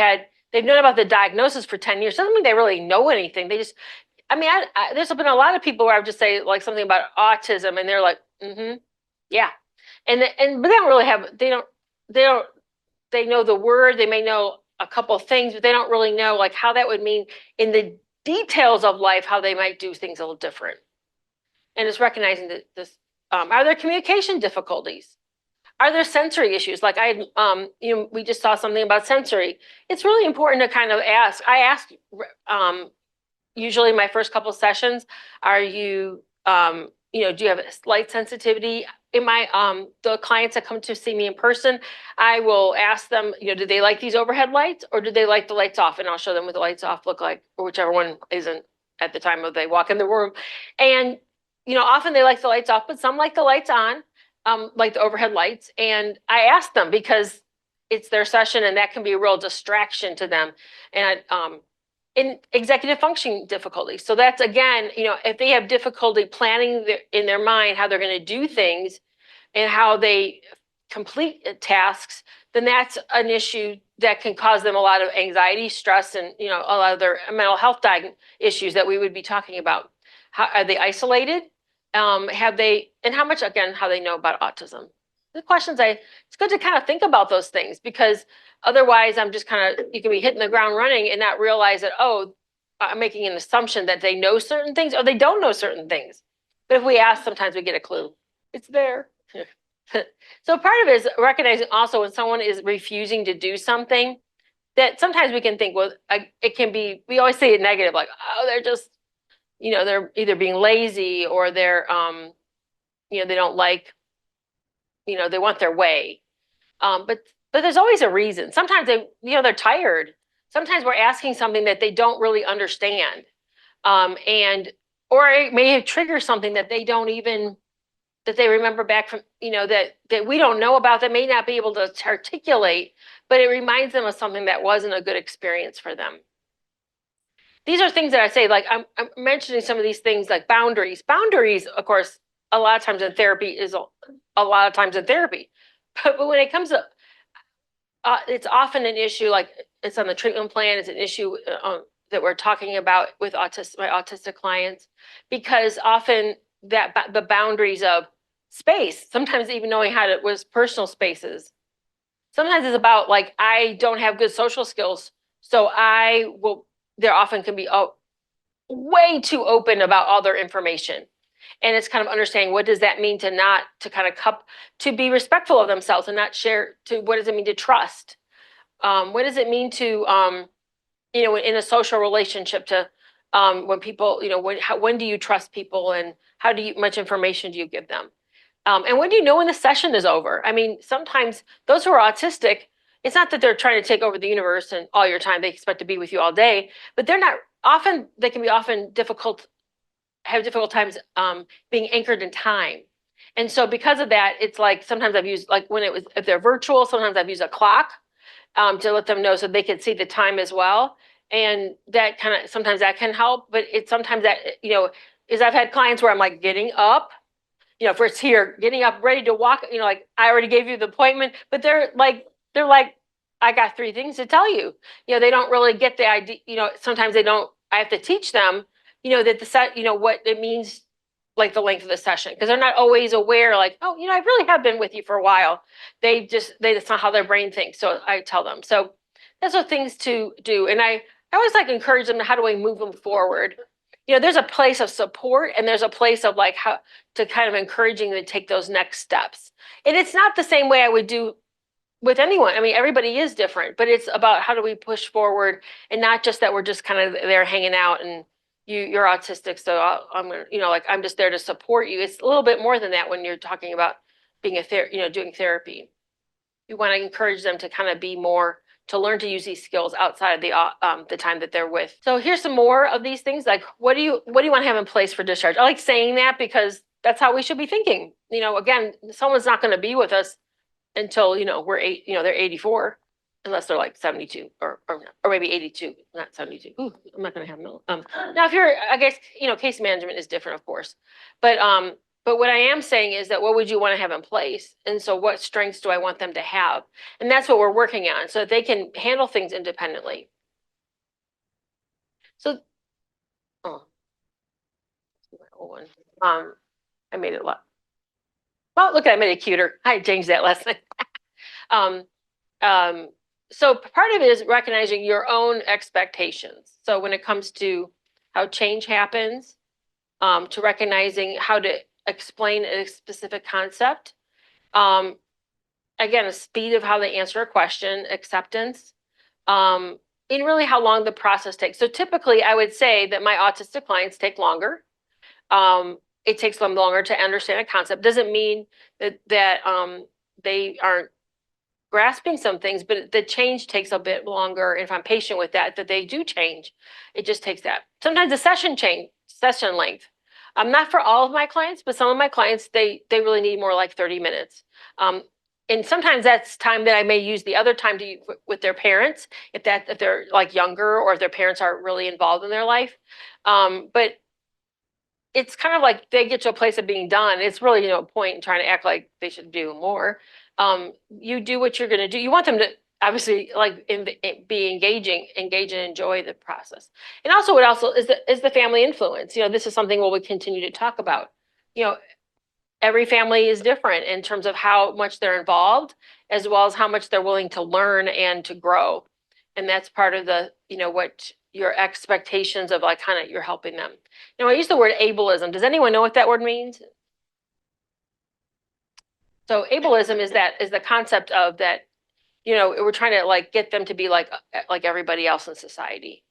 known about the diagnosis for 10 years, doesn't mean they really know anything. They just, I mean, there's been a lot of people where I would just say like something about autism and they're like, yeah. But they don't really they know the word, they may know a couple of things, but they don't really know like how that would mean in the details of life, how they might do things a little different. And it's recognizing that this, are there communication difficulties? Are there sensory issues? Like we just saw something about sensory. It's really important to kind of ask. I ask, usually my first couple sessions, are you, do you have a light sensitivity? In my, the clients that come to see me in person, I will ask them, do they like these overhead lights or do they like the lights off? And I'll show them what the lights off look like, or whichever one isn't at the time of they walk in the room. And, often they like the lights off, but some like the lights on, like the overhead lights. And I ask them because it's their session and that can be a real distraction to them. And, in executive functioning difficulties. So that's, again, if they have difficulty planning in their mind how they're going to do things and how they complete tasks, then that's an issue that can cause them a lot of anxiety, stress, and a lot of their mental health issues that we would be talking about. How are they isolated? Have they, and how much, again, how they know about autism? The questions it's good to kind of think about those things, because otherwise I'm just kind of, you can be hitting the ground running and not realize that, oh, I'm making an assumption that they know certain things or they don't know certain things. But if we ask, sometimes we get a clue. It's there. So part of it is recognizing also when someone is refusing to do something, that sometimes we can think, well, it can be, we always say it negative, like, oh, they're just, they're either being lazy or they're, they don't like, they want their way. But there's always a reason. Sometimes they're tired. Sometimes we're asking something that they don't really understand. Or it may trigger something that they don't even, that they remember back from, that we don't know about, that may not be able to articulate, but it reminds them of something that wasn't a good experience for them. These are things that I say, like I'm mentioning some of these things like boundaries. Boundaries, of course, a lot of times in therapy But when it comes to, it's often an issue, like it's on the treatment plan, it's an issue that we're talking about with my autistic clients, because often the boundaries of space, sometimes even knowing how to, was personal spaces. Sometimes it's about like, I don't have good social skills, so there often can be way too open about all their information. And it's kind of understanding what does that mean to be respectful of themselves and not share, what does it mean to trust? What does it mean to, in a social relationship to, when people, when do you trust people and how much information do you give them? And when do you know when the session is over? I mean, sometimes those who are autistic, it's not that they're trying to take over the universe and all your time, they expect to be with you all day, but they can be often have difficult times being anchored in time. And so because of that, it's like sometimes I've used, like if they're virtual, sometimes I've used a clock to let them know so they can see the time as well. And that sometimes that can help, but sometimes that, is I've had clients where I'm like getting up, if it's here, getting up, ready to walk, like I already gave you the appointment, but they're like, I got 3 things to tell you. They don't really get the idea, sometimes I have to teach them, that what it means, like the length of the session, because they're not always aware, like, oh, I really have been with you for a while. That's not how their brain thinks. So I tell them. So those are things to do. And I always like encourage them, how do I move them forward? There's a place of support and there's a place of like how to kind of encouraging them to take those next steps. And it's not the same way I would do with anyone. I mean, everybody is different, but it's about how do we push forward, and not just that we're just kind of there hanging out and you're autistic, so I'm gonna, like I'm just there to support you. It's a little bit more than that when you're talking about being doing therapy. You want to encourage them to kind of be more, to learn to use these skills outside of the time that they're with. So here's some more of these things, like what do you want to have in place for discharge? I like saying that because that's how we should be thinking. Again, someone's not going to be with us until they're 84. unless they're like 72 or maybe 82, not 72. Ooh, I'm not gonna have no. Now if you're, I guess, case management is different, of course. But what I am saying is that what would you want to have in place? And so what strengths do I want them to have? And that's what we're working on so that they can handle things independently. So, oh, my old one. I made it a lot. Well, look, I made it cuter. I changed that last night. um, um, so part of it is recognizing your own expectations. So when it comes to how change happens, to recognizing how to explain a specific concept. Again, the speed of how they answer a question, acceptance, and really how long the process takes. So typically, I would say that my autistic clients take longer. It takes them longer to understand a concept. Doesn't mean that they aren't grasping some things, but the change takes a bit longer. If I'm patient with that they do change. It just takes that. Sometimes the session length. Not for all of my clients, but some of my clients, they really need more like 30 minutes. And sometimes that's time that I may use the other time to with their parents, if they're like younger or if their parents aren't really involved in their life. But it's kind of like they get to a place of being done. It's really no point in trying to act like they should do more. You do what you're going to do. You want them to obviously like be engage and enjoy the process. And also, what also is the family influence. This is something we'll continue to talk about. Every family is different in terms of how much they're involved, as well as how much they're willing to learn and to grow. And that's part of the, what your expectations of like kind of you're helping them. I use the word ableism. Does anyone know what that word means? So ableism is the concept of that, we're trying to like get them to be like everybody else in society.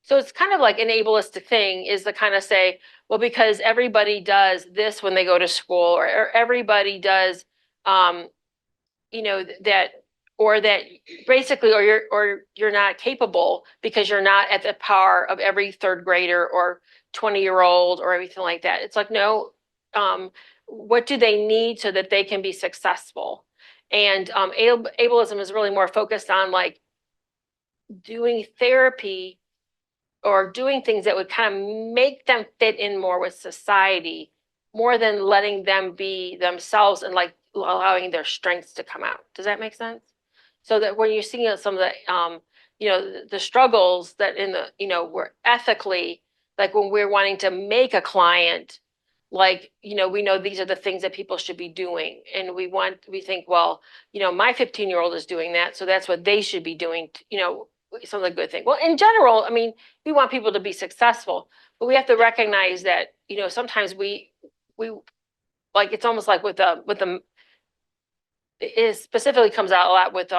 So it's kind of like an ableistic thing is to kind of say, well, because everybody does this when they go to school, or everybody does, that, or that basically, or you're not capable because you're not at the power of every third grader or 20-year-old or everything like that. It's like, no, what do they need so that they can be successful? And ableism is really more focused on like doing therapy or doing things that would kind of make them fit in more with society, more than letting them be themselves and like allowing their strengths to come out. Does that make sense? So that when you're seeing some of the, the struggles that in the, we're ethically, like when we're wanting to make a client, like, we know these are the things that people should be doing. And we think, well, my 15-year-old is doing that. So that's what they should be doing, some of the good thing. Well, in general, I mean, we want people to be successful, but we have to recognize that, sometimes we like, it's almost like with the it specifically comes out a lot with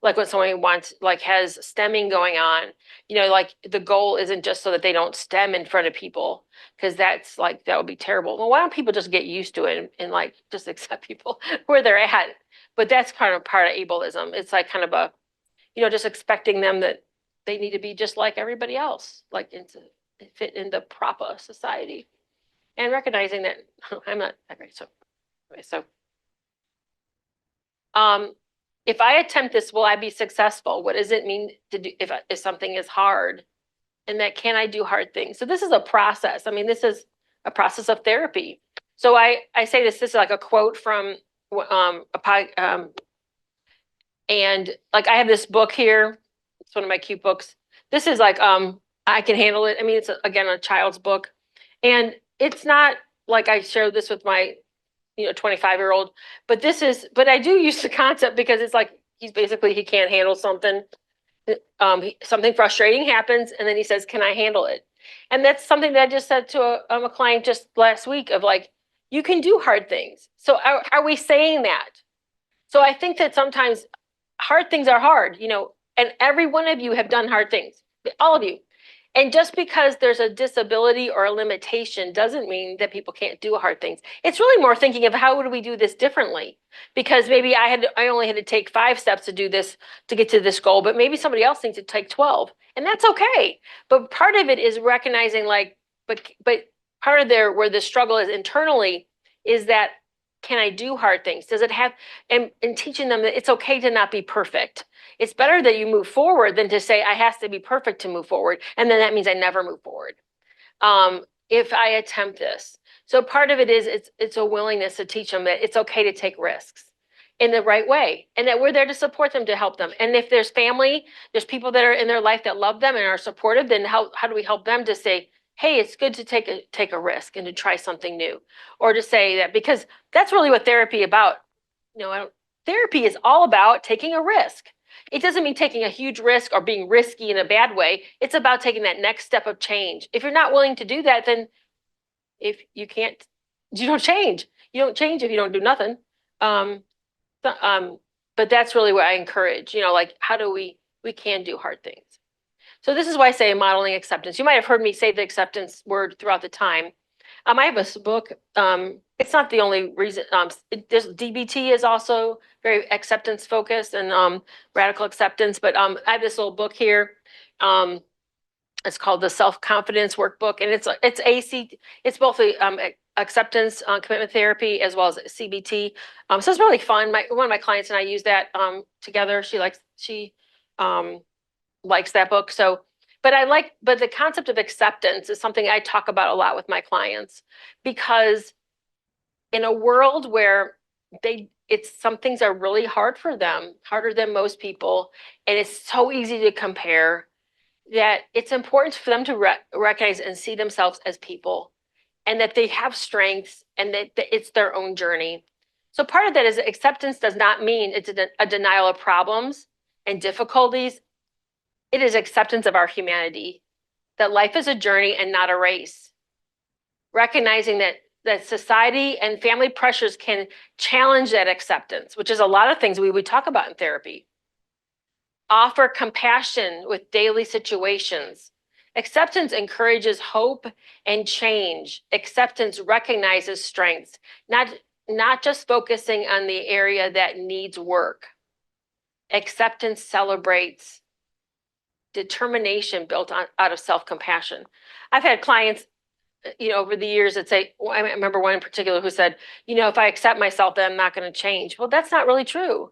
like when someone has stemming going on, like the goal isn't just so that they don't stem in front of people, because that's like, that would be terrible. Well, why don't people just get used to it and like just accept people where they're at? But that's kind of part of ableism. It's like kind of a, just expecting them that they need to be just like everybody else, like fit in the proper society, and recognizing that I'm not that great. So, if I attempt this, will I be successful? What does it mean to do if something is hard? And that can I do hard things? So this is a process. I mean, this is a process of therapy. So I say this is like a quote from and like I have this book here. It's one of my cute books. This is like I Can Handle It. I mean, it's again a child's book, and it's not like I showed this with my 25-year-old, but I do use the concept because it's like he can't handle something. Something frustrating happens, and then he says, "Can I handle it?" And that's something that I just said to a client just last week of like, you can do hard things. So are we saying that? So I think that sometimes hard things are hard, and every one of you have done hard things, all of you. And just because there's a disability or a limitation doesn't mean that people can't do hard things. It's really more thinking of how do we do this differently? Because maybe I only had to take 5 steps to do this, to get to this goal, but maybe somebody else needs to take 12, and that's okay. But part of it is recognizing like, but part of where the struggle is internally is that Can I do hard things? Does it have, and teaching them that it's okay to not be perfect. It's better that you move forward than to say, I have to be perfect to move forward. And then that means I never move forward. If I attempt this. So part of it is it's a willingness to teach them that it's okay to take risks in the right way, and that we're there to support them, to help them. And if there's family, there's people that are in their life that love them and are supportive, then how do we help them to say, hey, it's good to take a risk and to try something new, or to say that, because that's really what therapy about. Therapy is all about taking a risk. It doesn't mean taking a huge risk or being risky in a bad way. It's about taking that next step of change. If you're not willing to do that, then if you can't, you don't change. You don't change if you don't do nothing. But that's really what I encourage, like, how do we can do hard things. So this is why I say modeling acceptance. You might have heard me say the acceptance word throughout the time. I have a book. It's not the only reason. DBT is also very acceptance focused and radical acceptance. But I have this little book here. It's called the Self-Confidence Workbook, and it's both a acceptance commitment therapy as well as CBT. So it's really fun. One of my clients and I use that together. She likes that book. So, but the concept of acceptance is something I talk about a lot with my clients, because in a world where some things are really hard for them, harder than most people, and it's so easy to compare, that it's important for them to recognize and see themselves as people, and that they have strengths, and that it's their own journey. So part of that is acceptance does not mean it's a denial of problems and difficulties. It is acceptance of our humanity, that life is a journey and not a race. Recognizing that society and family pressures can challenge that acceptance, which is a lot of things we would talk about in therapy. Offer compassion with daily situations. Acceptance encourages hope and change. Acceptance recognizes strengths, not just focusing on the area that needs work. Acceptance celebrates determination built out of self-compassion. I've had clients, over the years that say, I remember one in particular who said, if I accept myself, then I'm not going to change. Well, that's not really true.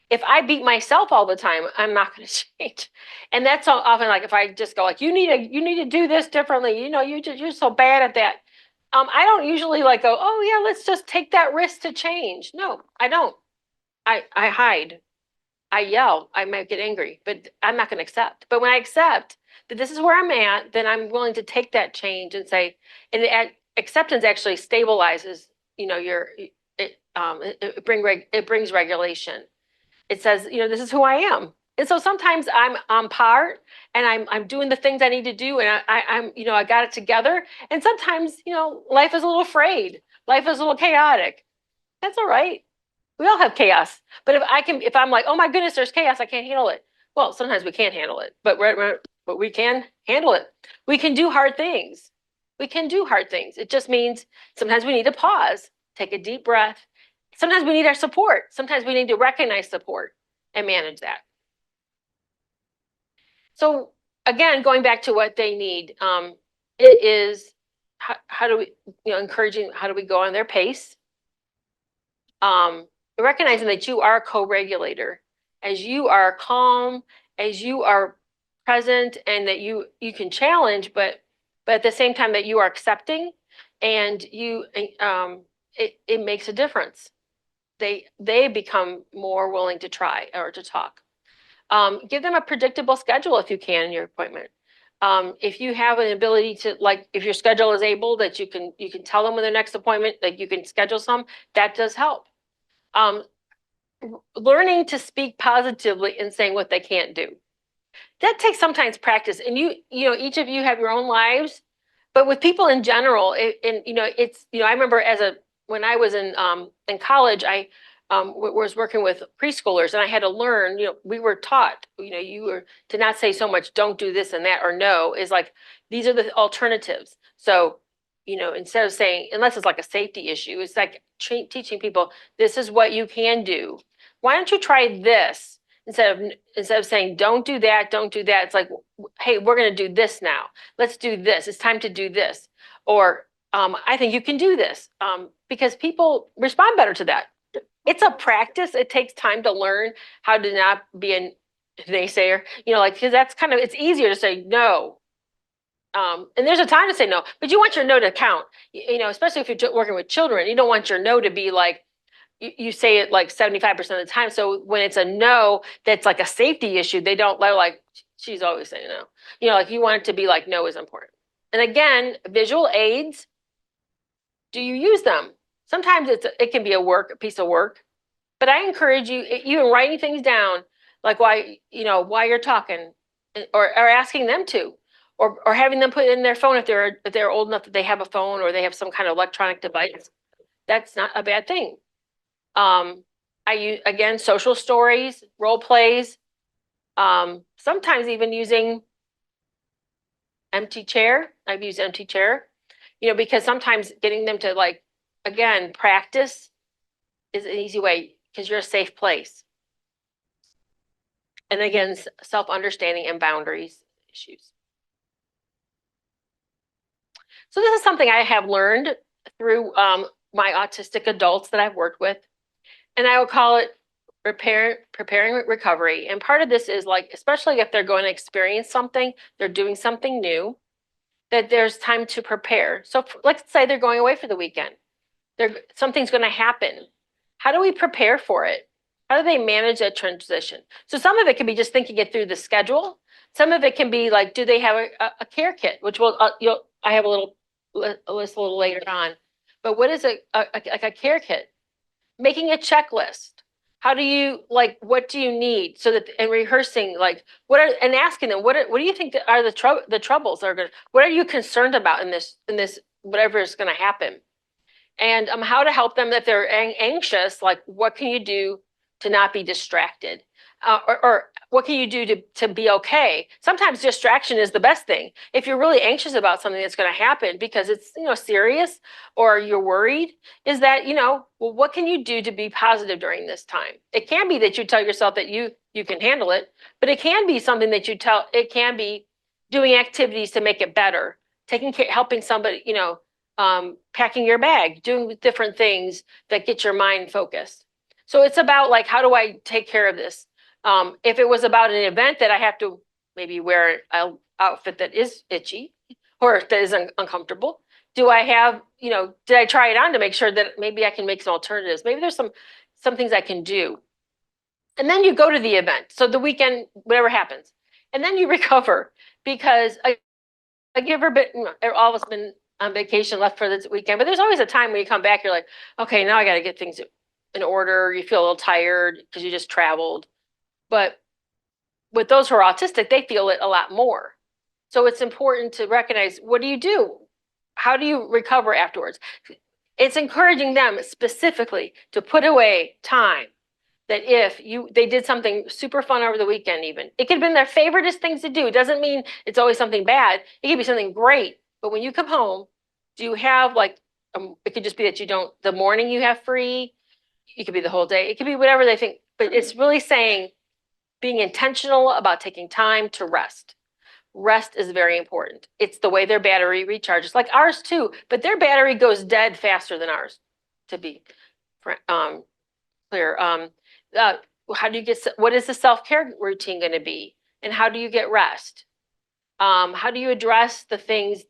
If I beat myself all the time, I'm not going to change. And that's often like, if I just go like, you need to do this differently. You're so bad at that. I don't usually like go, oh yeah, let's just take that risk to change. No, I don't. I hide. I yell. I might get angry, but I'm not going to accept. But when I accept that this is where I'm at, then I'm willing to take that change and say, and acceptance actually stabilizes, it brings regulation. It says, this is who I am. And so sometimes I'm on par and I'm doing the things I need to do, and I got it together. And sometimes, life is a little frayed. Life is a little chaotic. That's all right. We all have chaos. But if I'm like, oh my goodness, there's chaos, I can't handle it. Well, sometimes we can't handle it, but we can handle it. We can do hard things. We can do hard things. It just means sometimes we need to pause, take a deep breath. Sometimes we need our support. Sometimes we need to recognize support and manage that. So again, going back to what they need, it is how do we, encouraging, how do we go on their pace? Recognizing that you are a co-regulator, as you are calm, as you are present, and that you can challenge, but at the same time that you are accepting, and it makes a difference. They become more willing to try or to talk. Give them a predictable schedule if you can in your appointment. If you have an ability to, like, if your schedule is able, that you can tell them when their next appointment, like you can schedule some, that does help. Learning to speak positively and saying what they can't do. That takes sometimes practice, and each of you have your own lives, but with people in general, I remember when I was in college, I was working with preschoolers, and I had to learn, we were taught, you were to not say so much, don't do this and that, or no, is like, these are the alternatives. So, instead of saying, unless it's like a safety issue, it's like teaching people, this is what you can do. Why don't you try this? Instead of saying, don't do that, it's like, hey, we're going to do this now. Let's do this. It's time to do this. Or I think you can do this, because people respond better to that. It's a practice. It takes time to learn how to not be a naysayer, like, because that's kind of, it's easier to say no. And there's a time to say no, but you want your no to count, especially if you're working with children. You don't want your no to be like, you say it like 75% of the time. So when it's a no, that's like a safety issue. They're like, she's always saying no. Like you want it to be like, no is important. And again, visual aids, do you use them? Sometimes it can be a piece of work, but I encourage you, even writing things down, like why you're talking, or asking them to, or having them put it in their phone if they're old enough that they have a phone or they have some kind of electronic device. That's not a bad thing. I use, again, social stories, role plays, sometimes even using empty chair. I've used empty chair, because sometimes getting them to, like, again, practice is an easy way because you're a safe place. And again, self-understanding and boundaries issues. So this is something I have learned through my autistic adults that I've worked with. And I would call it preparing recovery. And part of this is, like, especially if they're going to experience something, they're doing something new, that there's time to prepare. So let's say they're going away for the weekend. Something's going to happen. How do we prepare for it? How do they manage that transition? So some of it can be just thinking it through the schedule. Some of it can be like, do they have a care kit, which I have a list a little later on. But what is like a care kit? Making a checklist. How do you, like, what do you need? So that, and rehearsing, like, and asking them, what do you think that are the troubles are what are you concerned about in this whatever is going to happen? And how to help them if they're anxious, like, what can you do to not be distracted? Or what can you do to be okay? Sometimes distraction is the best thing. If you're really anxious about something that's going to happen because it's, serious, or you're worried, is that, well, what can you do to be positive during this time? It can be that you tell yourself that you can handle it, but it can be something that it can be doing activities to make it better, taking care, helping somebody, packing your bag, doing different things that get your mind focused. So it's about, like, how do I take care of this? If it was about an event that I have to maybe wear an outfit that is itchy or that is uncomfortable, do I have, did I try it on to make sure that maybe I can make some alternatives? Maybe there's some things I can do. And then you go to the event. So the weekend, whatever happens, and then you recover, because you ever been, all of us been on vacation, left for this weekend, but there's always a time when you come back, you're like, okay, now I got to get things in order. You feel a little tired because you just traveled. But with those who are autistic, they feel it a lot more. So it's important to recognize, what do you do? How do you recover afterwards? It's encouraging them specifically to put away time, that if they did something super fun over the weekend, even, it could have been their favoriteest things to do. It doesn't mean it's always something bad. It could be something great. But when you come home, do you have, like, it could just be that the morning you have free. It could be the whole day. It could be whatever they think. But it's really saying, being intentional about taking time to rest. Rest is very important. It's the way their battery recharges, like ours too, but their battery goes dead faster than ours, to be clear. How do you what is the self-care routine going to be? And how do you get rest? How do you address the things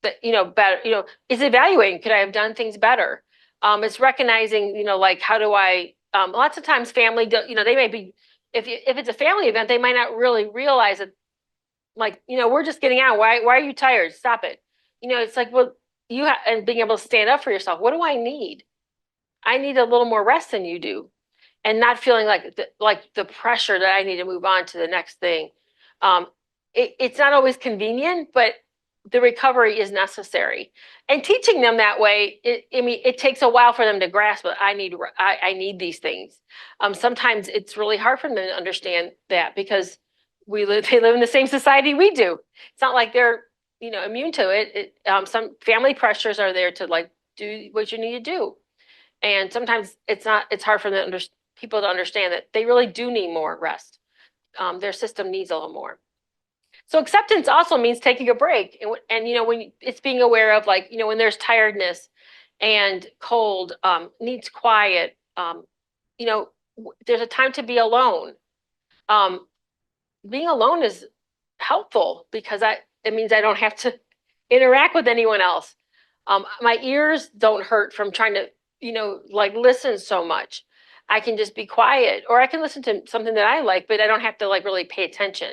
that, better, is evaluating, could I have done things better? It's recognizing, like, how do I, lots of times family, they may be, if it's a family event, they might not really realize it. Like, we're just getting out. Why are you tired? Stop it. It's like, well, and being able to stand up for yourself. What do I need? I need a little more rest than you do, and not feeling like the pressure that I need to move on to the next thing. It's not always convenient, but the recovery is necessary. And teaching them that way, it takes a while for them to grasp it. I need these things. Sometimes it's really hard for them to understand that, because they live in the same society we do. It's not like they're, immune to it. Some family pressures are there to, like, do what you need to do. And sometimes it's hard for people to understand that they really do need more rest. Their system needs a little more. So acceptance also means taking a break, and when it's being aware of, like, when there's tiredness and cold, needs quiet, you know, there's a time to be alone. Um, Being alone is helpful because it means I don't have to interact with anyone else. My ears don't hurt from trying to, like, listen so much. I can just be quiet, or I can listen to something that I like, but I don't have to, like, really pay attention.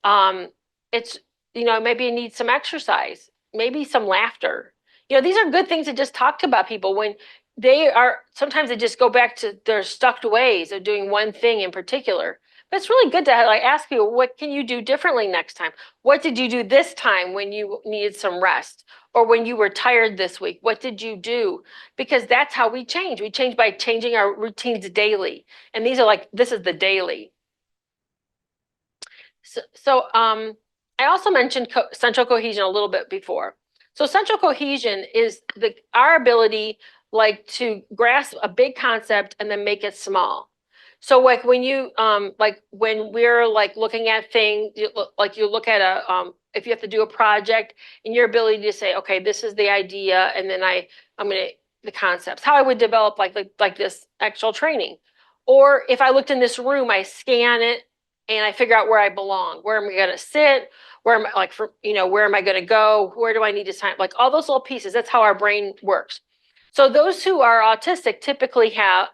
Um, it's, maybe you need some exercise, maybe some laughter. These are good things to just talk to about people when sometimes they just go back to their stuck ways of doing one thing in particular. But it's really good to, like, ask people, what can you do differently next time? What did you do this time when you needed some rest? Or when you were tired this week? What did you do? Because that's how we change. We change by changing our routines daily. And this is the daily. So, I also mentioned central cohesion a little bit before. So central cohesion is our ability, like, to grasp a big concept and then make it small. So, like, when we're, like, looking at things, you look at if you have to do a project, and your ability to say, okay, this is the idea, and then I'm gonna the concepts, how I would develop, like this actual training. Or if I looked in this room, I scan it and I figure out where I belong. Where am I going to sit? Where am I, where am I going to go? Where do I need to sign? Like, all those little pieces. That's how our brain works. So those who are autistic typically have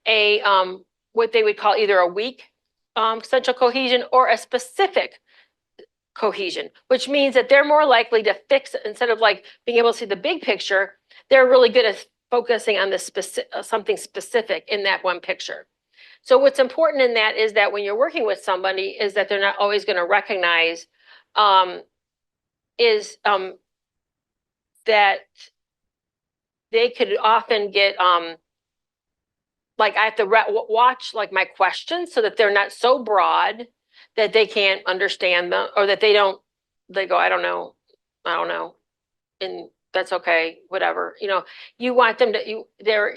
a what they would call either a weak central cohesion or a specific cohesion, which means that they're more likely to fix, instead of, like, being able to see the big picture. They're really good at focusing on something specific in that one picture. So what's important in that is that when you're working with somebody, is that they're not always going to recognize that they could often get like, I have to watch, like, my questions so that they're not so broad that they can't understand them, or that they go, I don't know, and that's okay, whatever. You want them to,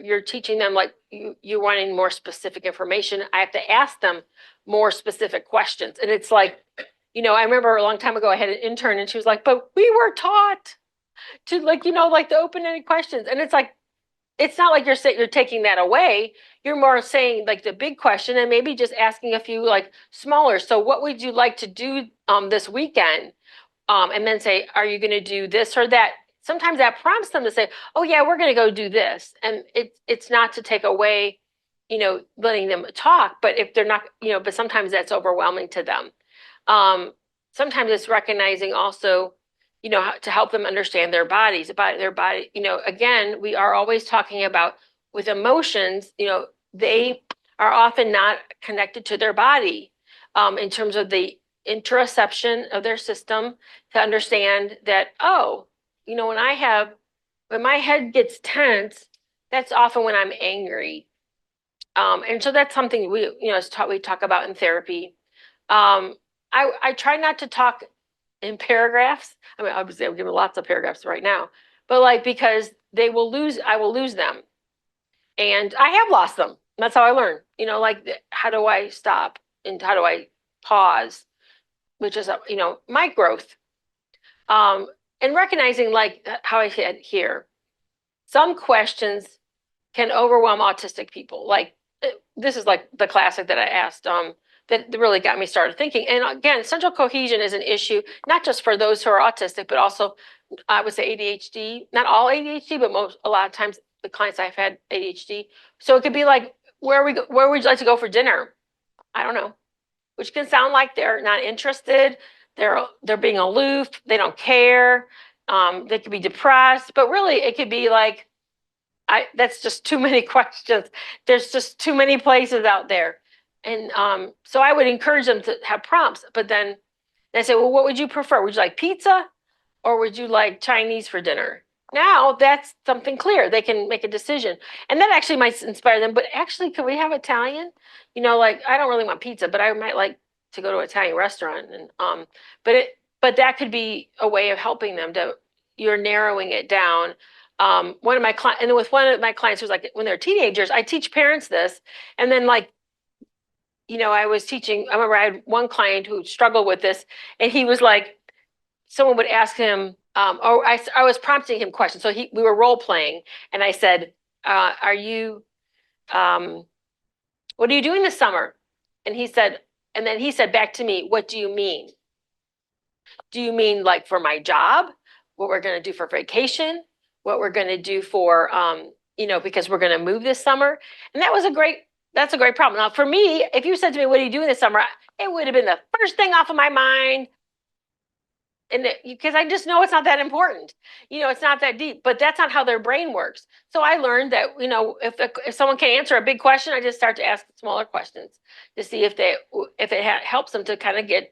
you're teaching them, like, you wanting more specific information. I have to ask them more specific questions. And it's like, I remember a long time ago, I had an intern, and she was like, but we were taught to, like, like the open-ended questions. And it's like, it's not like you're taking that away. You're more saying, like, the big question, and maybe just asking a few, like, smaller. So what would you like to do this weekend? And then say, are you going to do this or that? Sometimes that prompts them to say, oh yeah, we're going to go do this. And it's not to take away, letting them talk, but if they're not, but sometimes that's overwhelming to them. Sometimes it's recognizing also, to help them understand their bodies, about their body. Again, we are always talking about, with emotions, they are often not connected to their body in terms of the interoception of their system, to understand that, oh, when my head gets tense, that's often when I'm angry. And so that's something we talk about in therapy. I try not to talk in paragraphs. I mean, obviously I'm giving lots of paragraphs right now, but, like, because I will lose them. And I have lost them. That's how I learn, like, how do I stop and how do I pause, which is, my growth. And recognizing, like, how I said here, some questions can overwhelm autistic people. Like, this is, like, the classic that I asked, that really got me started thinking. And again, central cohesion is an issue, not just for those who are autistic, but also, I would say, ADHD. Not all ADHD, but a lot of times the clients I've had ADHD. So it could be like, where would you like to go for dinner? I don't know. Which can sound like they're not interested. They're being aloof. They don't care. They could be depressed, but really it could be like, that's just too many questions. There's just too many places out there. And so I would encourage them to have prompts, but then they say, well, what would you prefer? Would you like pizza, or would you like Chinese for dinner? Now that's something clear. They can make a decision. And that actually might inspire them. But actually, could we have Italian? Like, I don't really want pizza, but I might like to go to an Italian restaurant. And but that could be a way of helping them you're narrowing it down. One of my clients, and with one of my clients who's like, when they're teenagers, I teach parents this, and then, like, I was teaching, I remember I had one client who struggled with this, and he was like, someone would ask him, or I was prompting him questions. So we were role playing, and I said, are you, what are you doing this summer? And he said, and then he said back to me, what do you mean? Do you mean like for my job? What we're going to do for vacation? What we're going to do for, because we're going to move this summer? And that's a great problem. Now, for me, if you said to me, what are you doing this summer? It would have been the first thing off of my mind. And because I just know it's not that important, it's not that deep, but that's not how their brain works. So I learned that, if someone can answer a big question, I just start to ask smaller questions to see if it helps them to kind of get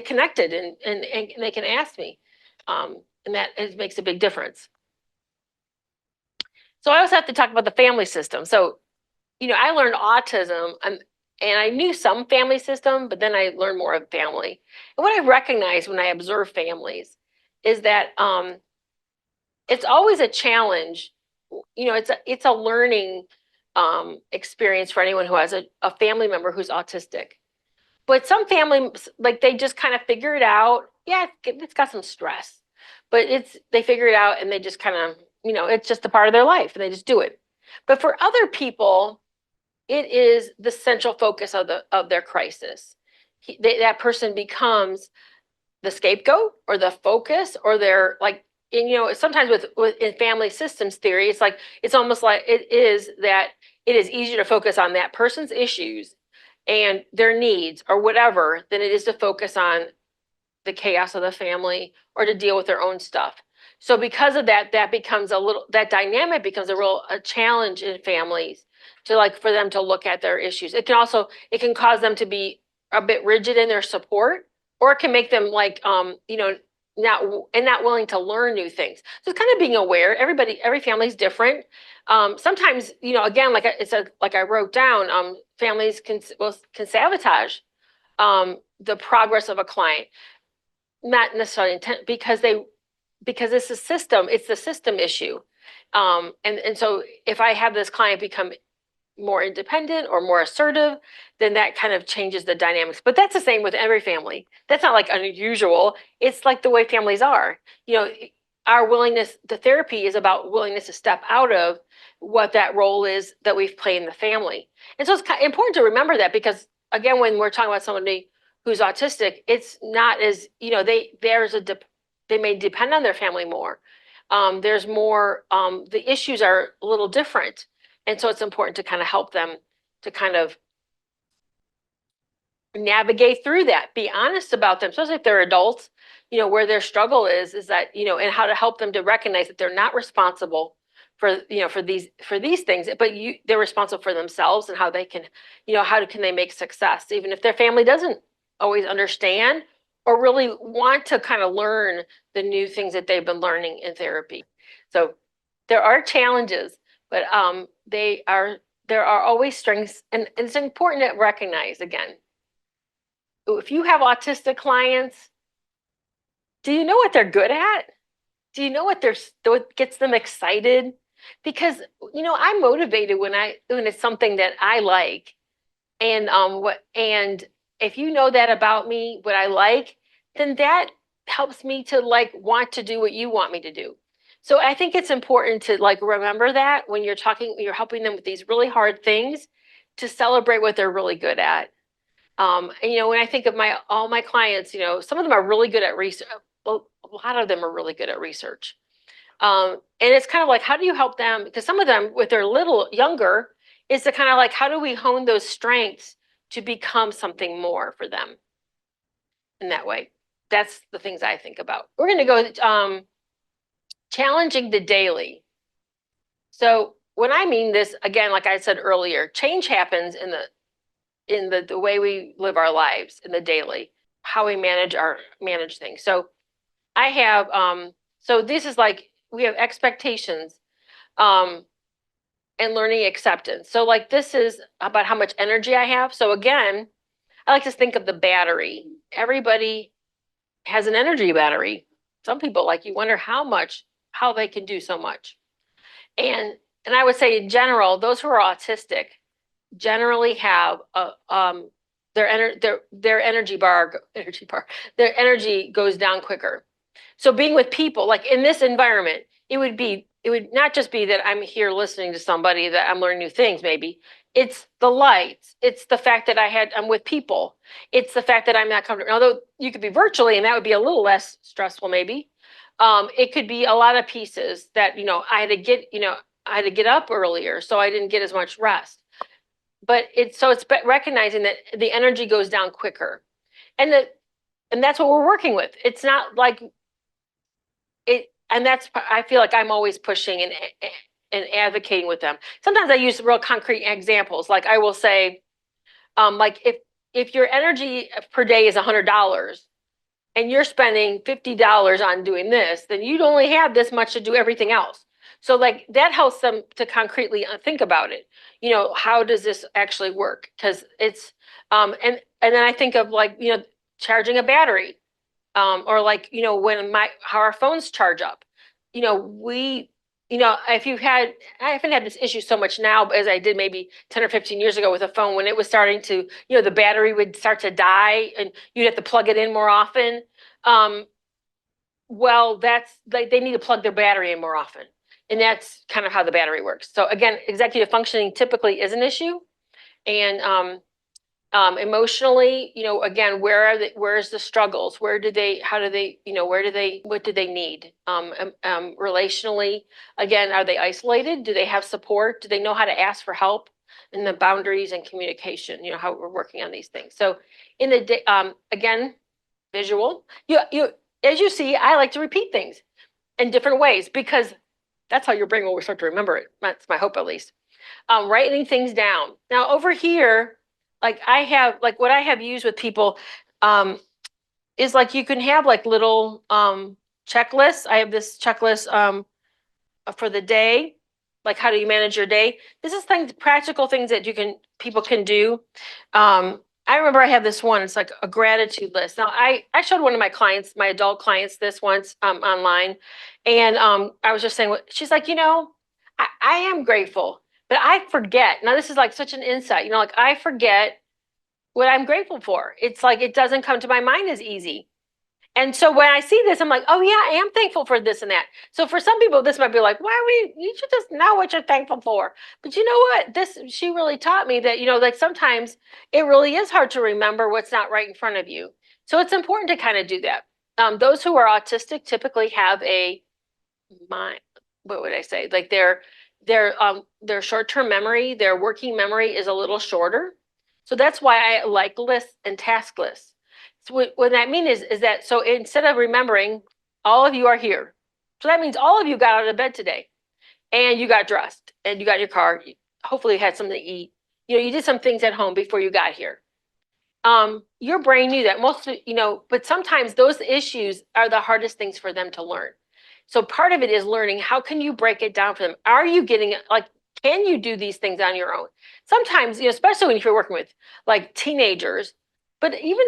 connected, and they can ask me. And that makes a big difference. So I also have to talk about the family system. So, I learned autism, and I knew some family system, but then I learned more of family. And what I recognize when I observe families is that it's always a challenge. It's a learning experience for anyone who has a family member who's autistic. But some families, like, they just kind of figure it out. Yeah, it's got some stress, but they figure it out, and they just kind of, it's just a part of their life, and they just do it. But for other people, it is the central focus of their crisis. That person becomes the scapegoat or the focus, or they're like, and sometimes with in family systems theory, it's almost like it is easier to focus on that person's issues and their needs or whatever than it is to focus on the chaos of the family or to deal with their own stuff. So because of that, that dynamic becomes a challenge in families for them to look at their issues. It can cause them to be a bit rigid in their support, or it can make them not willing to learn new things. So it's kind of being aware. Every family's different. Sometimes, again, like I wrote down, families can sabotage the progress of a client, not necessarily intent, because it's the system issue. And so if I have this client become more independent or more assertive, then that kind of changes the dynamics. But that's the same with every family. That's not like unusual. It's like the way families are. Our willingness, the therapy is about willingness to step out of what that role is that we've played in the family. And so it's important to remember that, because again, when we're talking about somebody who's autistic, it's not as, they may depend on their family more. There's more, the issues are a little different. And so it's important to kind of help them to kind of navigate through that, be honest about them, especially if they're adults, where their struggle is that, and how to help them to recognize that they're not responsible for, for these things, but they're responsible for themselves, and how they can, how can they make success, even if their family doesn't always understand or really want to kind of learn the new things that they've been learning in therapy. So there are challenges, but there are always strengths, and it's important to recognize, again, if you have autistic clients, do you know what they're good at? Do you know what gets them excited? Because I'm motivated when it's something that I like, and if you know that about me, what I like, then that helps me to want to do what you want me to do. So I think it's important to remember that when you're helping them with these really hard things, to celebrate what they're really good at. And when I think of all my clients, some of them are really good at research. A lot of them are really good at research. And it's kind of like, how do you help them? Because some of them, with their little younger, is to kind of how do we hone those strengths to become something more for them in that way? That's the things I think about. We're going to go challenging the daily. So when I mean this, again, like I said earlier, change happens in the way we live our lives, in the daily, how we manage things. So I have, so this is we have expectations, and learning acceptance. So this is about how much energy I have. So again, I like to think of the battery. Everybody has an energy battery. Some people, you wonder how they can do so much. And I would say in general, those who are autistic generally have their their energy goes down quicker. So being with people, like in this environment, it would not just be that I'm here listening to somebody that I'm learning new things, maybe. It's the lights. It's the fact that I'm with people. It's the fact that I'm not comfortable. Although you could be virtually, and that would be a little less stressful, maybe. It could be a lot of pieces that, I had to get up earlier, so I didn't get as much rest. But it's recognizing that the energy goes down quicker. And that's what we're working with. It's not like and that's, I feel like I'm always pushing and advocating with them. Sometimes I use real concrete examples. Like I will say, like if your energy per day is $100 and you're spending $50 on doing this, then you'd only have this much to do everything else. So like that helps them to concretely think about it. How does this actually work? Because it's and then I think of like, charging a battery. Or like, how our phones charge up. We, if you've had, I haven't had this issue so much now as I did maybe 10 or 15 years ago with a phone when it was starting to, the battery would start to die and you'd have to plug it in more often. Well, that's like they need to plug their battery in more often. And that's kind of how the battery works. So again, executive functioning typically is an issue. And emotionally, again, where's the struggles? What do they need? Relationally, again, are they isolated? Do they have support? Do they know how to ask for help? And the boundaries and communication, how we're working on these things. So in the day, again, visual, as you see, I like to repeat things in different ways because that's how your brain will start to remember it. That's my hope, at least. Writing things down. Now over here, like what I have used with people is like you can have like little checklists. I have this checklist for the day, like how do you manage your day? This is practical things that people can do. I remember I have this one, it's like a gratitude list. Now I showed one of my clients, my adult clients, this once online. And I was just saying, she's like, I am grateful, but I forget. Now this is like such an insight, like I forget what I'm grateful for. It's like it doesn't come to my mind as easy. And so when I see this, I'm like, oh yeah, I am thankful for this and that. So for some people, this might be like, you should just know what you're thankful for. But you know what? She really taught me that, like sometimes it really is hard to remember what's not right in front of you. So it's important to kind of do that. Those who are autistic typically have a mind, what would I say? Like their short-term memory, their working memory is a little shorter. So that's why I like lists and task lists. So what that means is that, so instead of remembering, all of you are here. So that means all of you got out of bed today and you got dressed and you got in your car. Hopefully you had something to eat. You did some things at home before you got here. Your brain knew that but sometimes those issues are the hardest things for them to learn. So part of it is learning, how can you break it down for them? Are you getting like, can you do these things on your own? Sometimes, especially when you're working with like teenagers, but even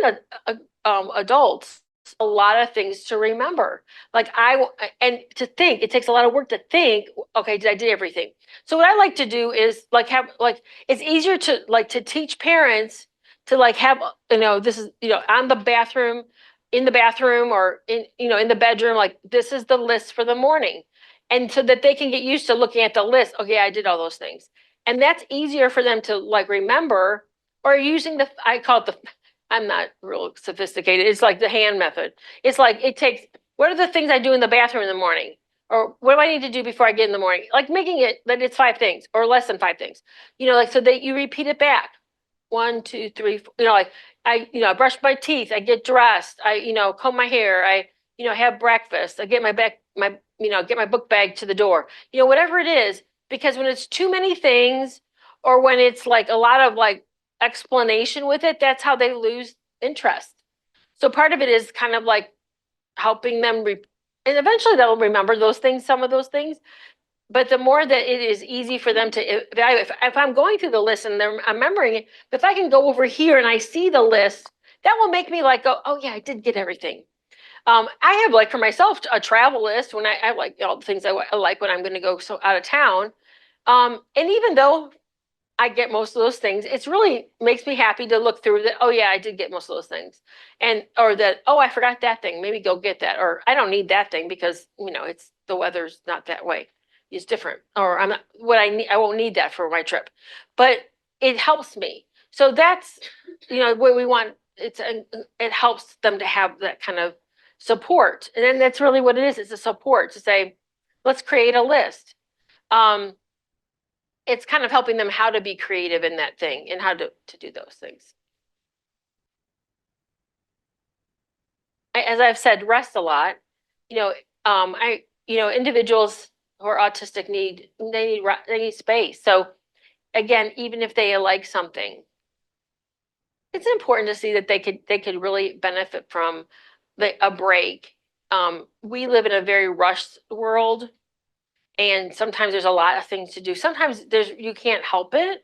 adults, a lot of things to remember. And to think, it takes a lot of work to think, okay, I did everything. So what I like to do is it's easier to teach parents to have, this is, on the bathroom, in the bathroom or in the bedroom, like this is the list for the morning. And so that they can get used to looking at the list. Okay, I did all those things. And that's easier for them to remember, or using I call it I'm not real sophisticated. It's like the hand method. It's like what are the things I do in the bathroom in the morning? Or what do I need to do before I get in the morning? Like making it that it's 5 things or less than 5 things. So that you repeat it back. 1, 2, 3, 4, I brush my teeth, I get dressed, I, comb my hair, I, have breakfast, I get get my book bag to the door, whatever it is, because when it's too many things, or when it's like a lot of explanation with it, that's how they lose interest. So part of it is kind of like helping them, and eventually they'll remember those things, some of those things. But the more that it is easy for them to evaluate, if I'm going through the list and I'm remembering it, if I can go over here and I see the list, that will make me go, oh yeah, I did get everything. I have for myself a travel list when I like all the things I like when I'm going to go out of town. And even though I get most of those things. It's really makes me happy to look through that. Oh yeah, I did get most of those things. And or that, oh, I forgot that thing. Maybe go get that. Or I don't need that thing because, it's the weather's not that way. It's different. Or I'm not what I need, I won't need that for my trip. But it helps me. So that's, what we want. It helps them to have that kind of support. And then that's really what it is. It's a support to say, let's create a list. It's kind of helping them how to be creative in that thing and how to do those things. As I've said, rest a lot. Individuals who are autistic they need space. So again, even if they like something, it's important to see that they could really benefit from a break. We live in a very rushed world, and sometimes there's a lot of things to do. Sometimes you can't help it,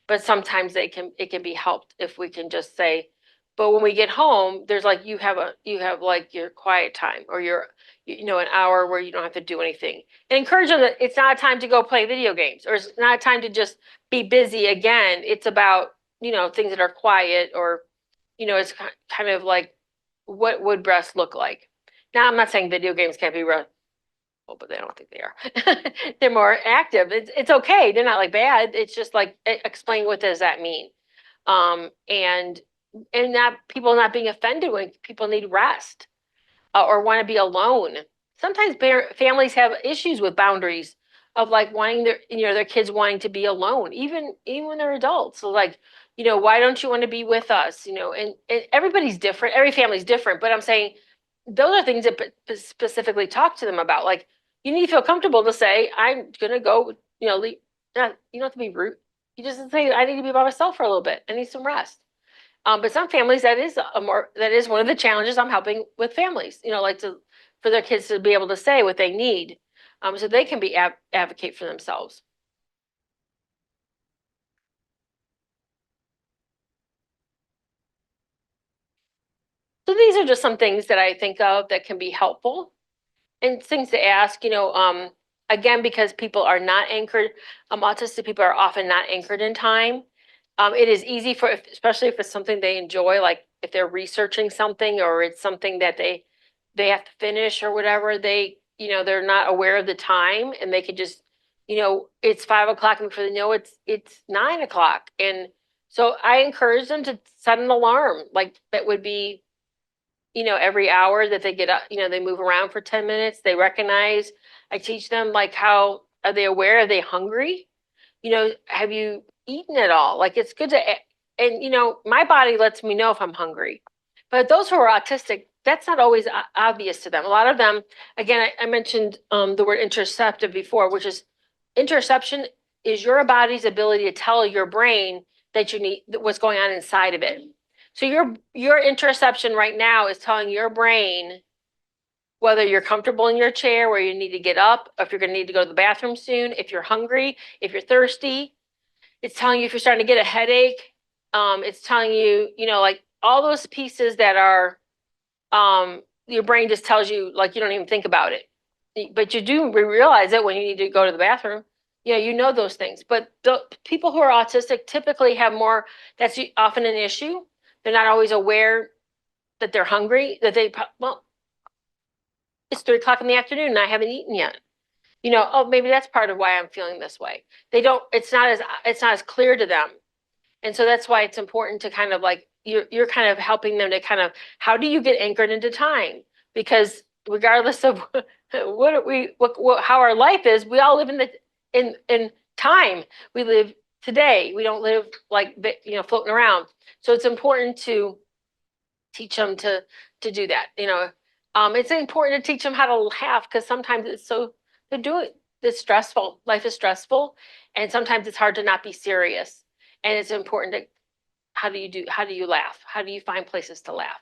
but sometimes it can be helped if we can just say, but when we get home, there's like you have like your quiet time or an hour where you don't have to do anything. And encourage them that it's not a time to go play video games, or it's not a time to just be busy again. It's about, things that are quiet, or it's kind of like, what would rest look like? Now, I'm not saying video games can't be rest, but I don't think they are. They're more active. It's okay. They're not like bad. It's just like, explain, what does that mean? And not people not being offended when people need rest, or want to be alone. Sometimes families have issues with boundaries of like wanting their kids wanting to be alone, even when they're adults. So like, why don't you want to be with us? And everybody's different. Every family's different. But I'm saying those are things that specifically talk to them about. Like, you need to feel comfortable to say, I'm gonna go. Leave. You don't have to be rude. You just say, I need to be by myself for a little bit. I need some rest. But some families, that is one of the challenges I'm helping with families. For their kids to be able to say what they need, so they can be advocate for themselves. So these are just some things that I think of that can be helpful, and things to ask. Again, because people are not anchored. Autistic people are often not anchored in time. It is easy especially if it's something they enjoy, like if they're researching something or it's something that they have to finish or whatever, they're not aware of the time, and they could just, it's 5 o'clock, and before they know it's 9 o'clock. And so I encourage them to set an alarm, like that would be, every hour that they get up, they move around for 10 minutes, they recognize. I teach them, like, how are they aware? Are they hungry? Have you eaten at all? Like, it's good to, and my body lets me know if I'm hungry. But those who are autistic, that's not always obvious to them. A lot of them, again, I mentioned the word interoceptive before, which is interoception is your body's ability to tell your brain that you need what's going on inside of it. So your interoception right now is telling your brain whether you're comfortable in your chair, where you need to get up, if you're going to need to go to the bathroom soon, if you're hungry, if you're thirsty. It's telling you if you're starting to get a headache. It's telling you, like all those pieces that are, your brain just tells you, like, you don't even think about it. But you do realize it when you need to go to the bathroom. Those things. But the people who are autistic typically have more, that's often an issue. They're not always aware that they're hungry, well, it's 3 o'clock in the afternoon and I haven't eaten yet. Oh, maybe that's part of why I'm feeling this way. It's not as clear to them. And so that's why it's important to kind of like, you're kind of helping them to kind of, how do you get anchored into time? Because regardless of how our life is, we all live in time. We live today. We don't live like, floating around. So it's important to teach them to do that. It's important to teach them how to laugh, because sometimes it's stressful. Life is stressful, and sometimes it's hard to not be serious. And it's important to, how do you laugh? How do you find places to laugh?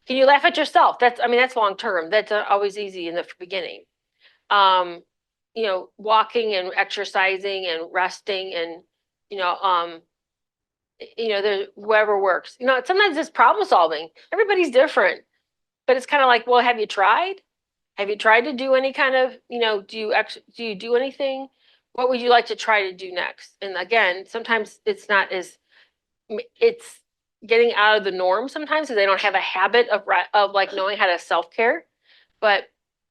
Can you laugh at yourself? That's long term. That's always easy in the beginning. Walking and exercising and resting, and there's whoever works. Sometimes it's problem solving. Everybody's different, but it's kind of like, well, have you tried? Have you tried to do any kind of, do you do anything what would you like to try to do next? And again, sometimes it's not as, it's getting out of the norm sometimes because they don't have a habit of like knowing how to self-care, but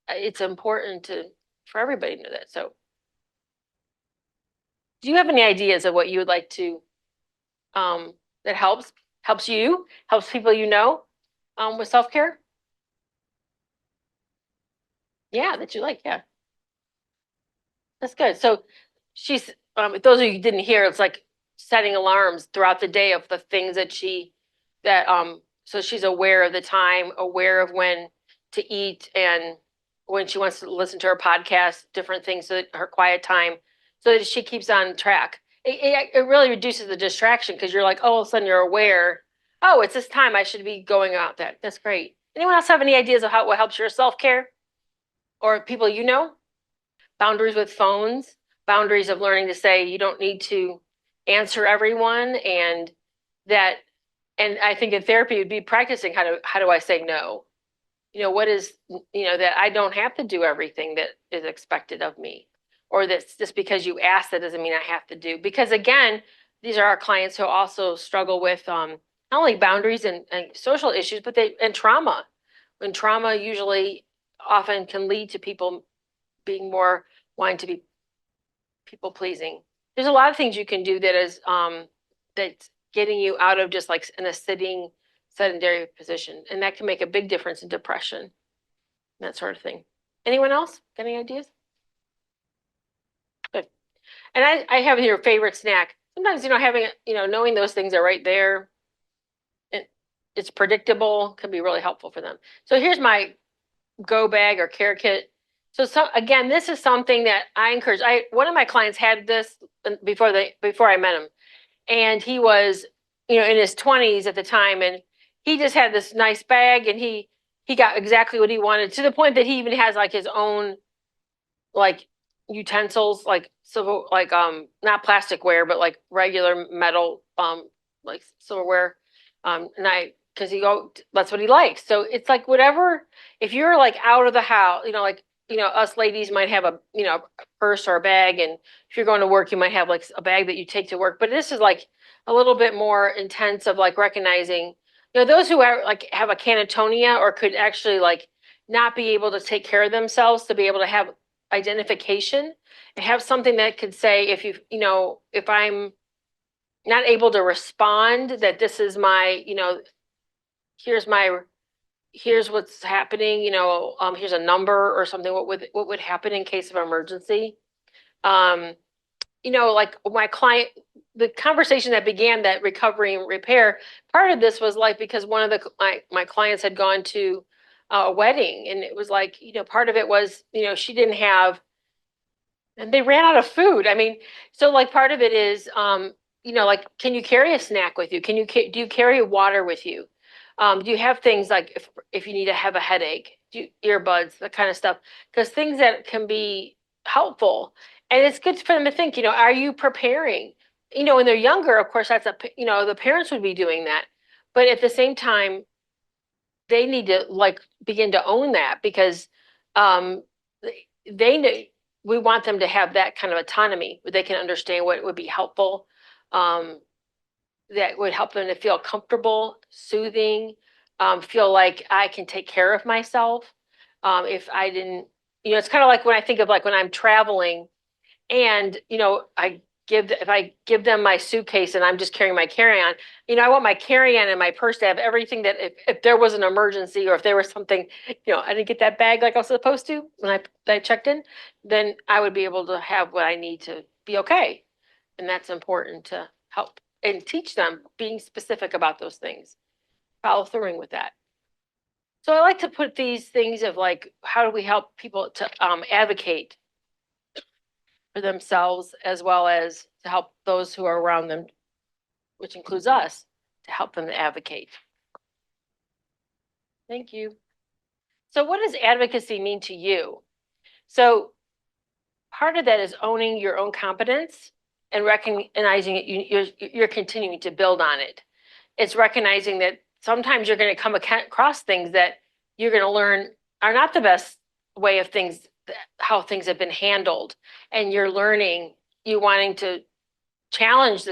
it's important for everybody to know that. So do you have any ideas of what you would like to, that helps you, helps people you know, with self-care? Yeah, that you like, yeah. That's good. So she's, those of you who didn't hear, it's like setting alarms throughout the day of the things so she's aware of the time, aware of when to eat and when she wants to listen to her podcast, different things, so that her quiet time, so that she keeps on track. It really reduces the distraction because you're like, oh, all of a sudden you're aware, oh, it's this time I should be going out. That's great. Anyone else have any ideas of what helps your self-care or people you know? Boundaries with phones, boundaries of learning to say you don't need to answer everyone, and that, and I think in therapy would be practicing how do I say no? What is, that I don't have to do everything that is expected of me, or that's just because you asked, that doesn't mean I have to do. Because again, these are our clients who also struggle with not only boundaries and social issues, but and trauma. And trauma usually often can lead to people being more wanting to be people pleasing. There's a lot of things you can do that's getting you out of just like in a sitting sedentary position, and that can make a big difference in depression, that sort of thing. Anyone else got any ideas? Good. And I have your favorite snack. Sometimes having knowing those things are right there, it's predictable, can be really helpul for them. So here's my go bag or care kit. So again, this is something that I encourage. One of my clients had this before I met him, and he was, in his 20s at the time, and he just had this nice bag, and he got exactly what he wanted, to the point that he even has like his own like utensils, like not plasticware, but like regular metal like silverware, and because that's what he likes. So it's like whatever, if you're like out of the house, like us ladies might have a a purse or a bag, and if you're going to work, you might have like a bag that you take to work. But this is like a little bit more intense of like recognizing, those who are like have a catatonia or could actually like not be able to take care of themselves, to be able to have identification and have something that could say, if I'm not able to respond, that this is my, here's what's happening, here's a number or something, what would happen in case of emergency. Like my client, the conversation that began that recovery and repair, part of this was like, because one of my clients had gone to a wedding, and it was like, part of it was, she didn't have, and they ran out of food. I mean, so like part of it is, like, can you carry a snack with you? Do you carry water with you? Do you have things like if you need to have a headache, earbuds, that kind of stuff? Because things that can be helpful, and it's good for them to think. Are you preparing? When they're younger, of course, the parents would be doing that, but at the same time, they need to like begin to own that, because um, they we want them to have that kind of autonomy where they can understand what would be helpful, um, that would help them to feel comfortable, soothing, feel like I can take care of myself. If I didn't, it's kind of like when I think of like when I'm traveling, and if I give them my suitcase and I'm just carrying my carry-on, I want my carry-on and my purse to have everything that if there was an emergency, or if there was something, I didn't get that bag like I was supposed to when I checked in, then I would be able to have what I need to be okay. And that's important to help and teach them being specific about those things, follow through with that. So I like to put these things of like, how do we help people to advocate for themselves, as well as to help those who are around them, which includes us, to help them to advocate. Thank you. So what does advocacy mean to you? So part of that is owning your own competence and recognizing it, you're continuing to build on it. It's recognizing that sometimes you're going to come across things that you're going to learn are not the best way of things, how things have been handled. And you're learning you wanting to challenge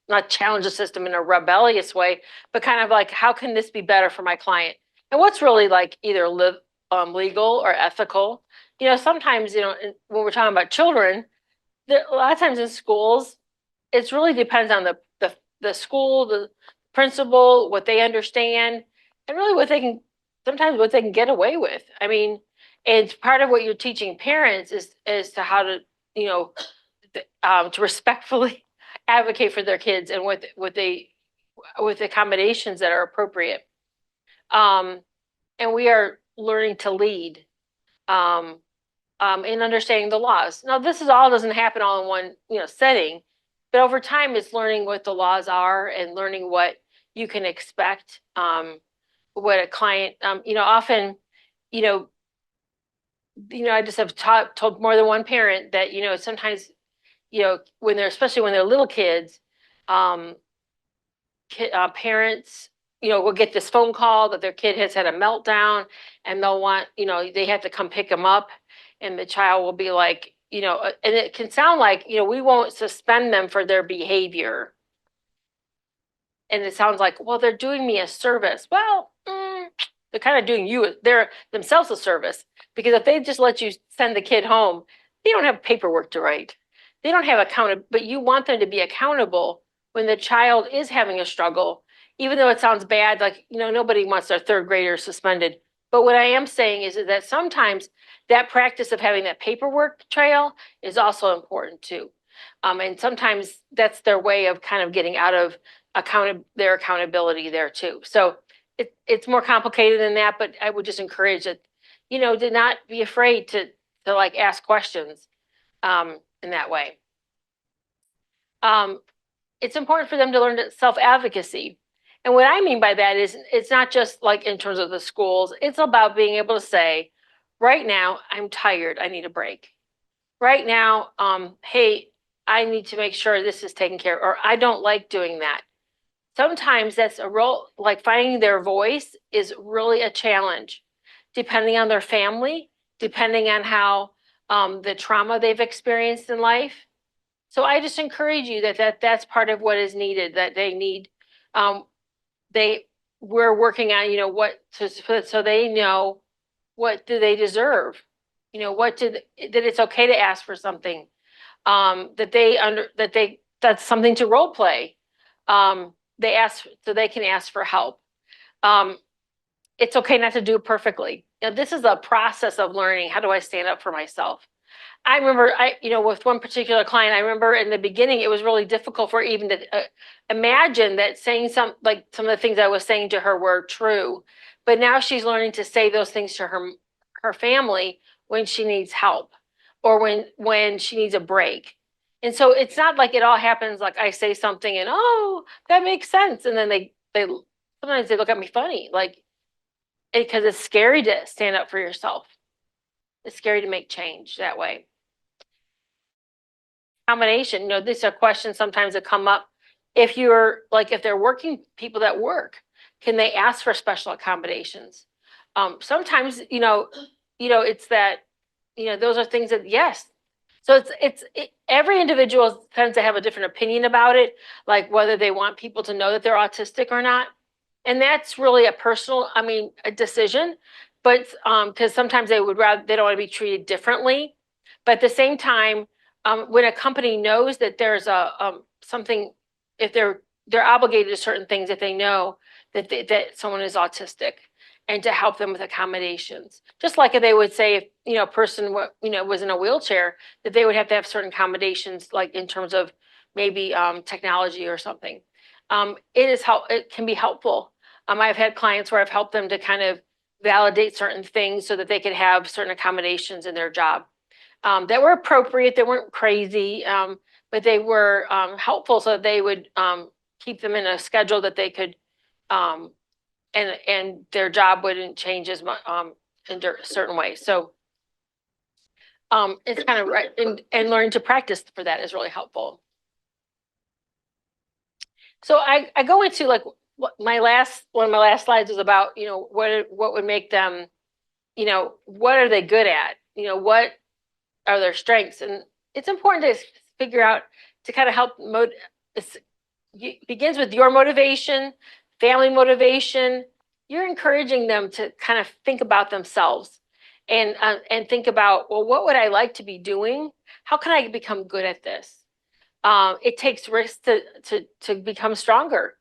not challenge the system in a rebellious way, but kind of like, how can this be better for my client? And what's really like either legal or ethical? Sometimes, when we're talking about children, a lot of times in schools, it really depends on the school, the principal, what they understand, and really sometimes what they can get away with. I mean, and part of what you're teaching parents is to how to, to respectfully advocate for their kids and with accommodations that are appropriate. And we are learning to lead. In understanding the laws. Now, this doesn't happen all in one, setting, but over time, it's learning what the laws are and learning what you can expect. What a client, often, I just have told more than one parent that, sometimes, especially when they're little kids, parents, will get this phone call that their kid has had a meltdown, and they'll want, they have to come pick them up, and the child will be like, and it can sound like, we won't suspend them for their behavior. And it sounds like, well, they're doing me a service. Well, they're kind of doing they're themselves a service, because if they just let you send the kid home, they don't have paperwork to write. They don't have but you want them to be accountable when the child is having a struggle, even though it sounds bad, like, nobody wants their third grader suspended. But what I am saying is that sometimes that practice of having that paperwork trail is also important too. And sometimes that's their way of kind of getting out of their accountability there too. So it's more complicated than that, but I would just encourage it, to not be afraid to like ask questions in that way. It's important for them to learn self-advocacy. And what I mean by that is it's not just like in terms of the schools, it's about being able to say, right now, I'm tired, I need a break. Right now, hey, I need to make sure this is taken care of, or I don't like doing that. Sometimes that's a role, like finding their voice is really a challenge, depending on their family, depending on how the trauma they've experienced in life. So I just encourage you that's part of what is needed, that they need. We're working on, so they know what do they deserve, that it's okay to ask for something, that's something to role play. They ask so they can ask for help. It's okay not to do it perfectly. This is a process of learning. How do I stand up for myself? I remember, with one particular client, I remember in the beginning, it was really difficult for her even to imagine that saying some of the things I was saying to her were true. But now she's learning to say those things to her family when she needs help, or when she needs a break. And so it's not like it all happens like I say something and, oh, that makes sense. And then they sometimes they look at me funny, like, because it's scary to stand up for yourself. It's scary to make change that way. Accommodation, these are questions sometimes that come up. If they're working people that work, can they ask for special accommodations? Sometimes, it's that, those are things that, yes. So every individual tends to have a different opinion about it, like whether they want people to know that they're autistic or not. And that's really a personal, a decision, but because sometimes they don't want to be treated differently. But at the same time, when a company knows that there's something, if they're obligated to certain things, if they know that someone is autistic, and to help them with accommodations, just like if they would say if a person was in a wheelchair, that they would have to have certain accommodations, like in terms of maybe technology or something. It can be helpful. I've had clients where I've helped them to kind of validate certain things so that they could have certain accommodations in their job that were appropriate, that weren't crazy, but they were helpful, so that they would keep them in a schedule that they could, and their job wouldn't change as much in certain ways. So it's kind of right, and learning to practice for that is really helpful. So I go into like one of my last slides is about what would make them, what are they good at, what are their strengths, and it's important to figure out to kind of help it begins with your motivation, family motivation. You're encouraging them to kind of think about themselves and think about, well, what would I like to be doing? How can I become good at this? It takes risks to become stronger.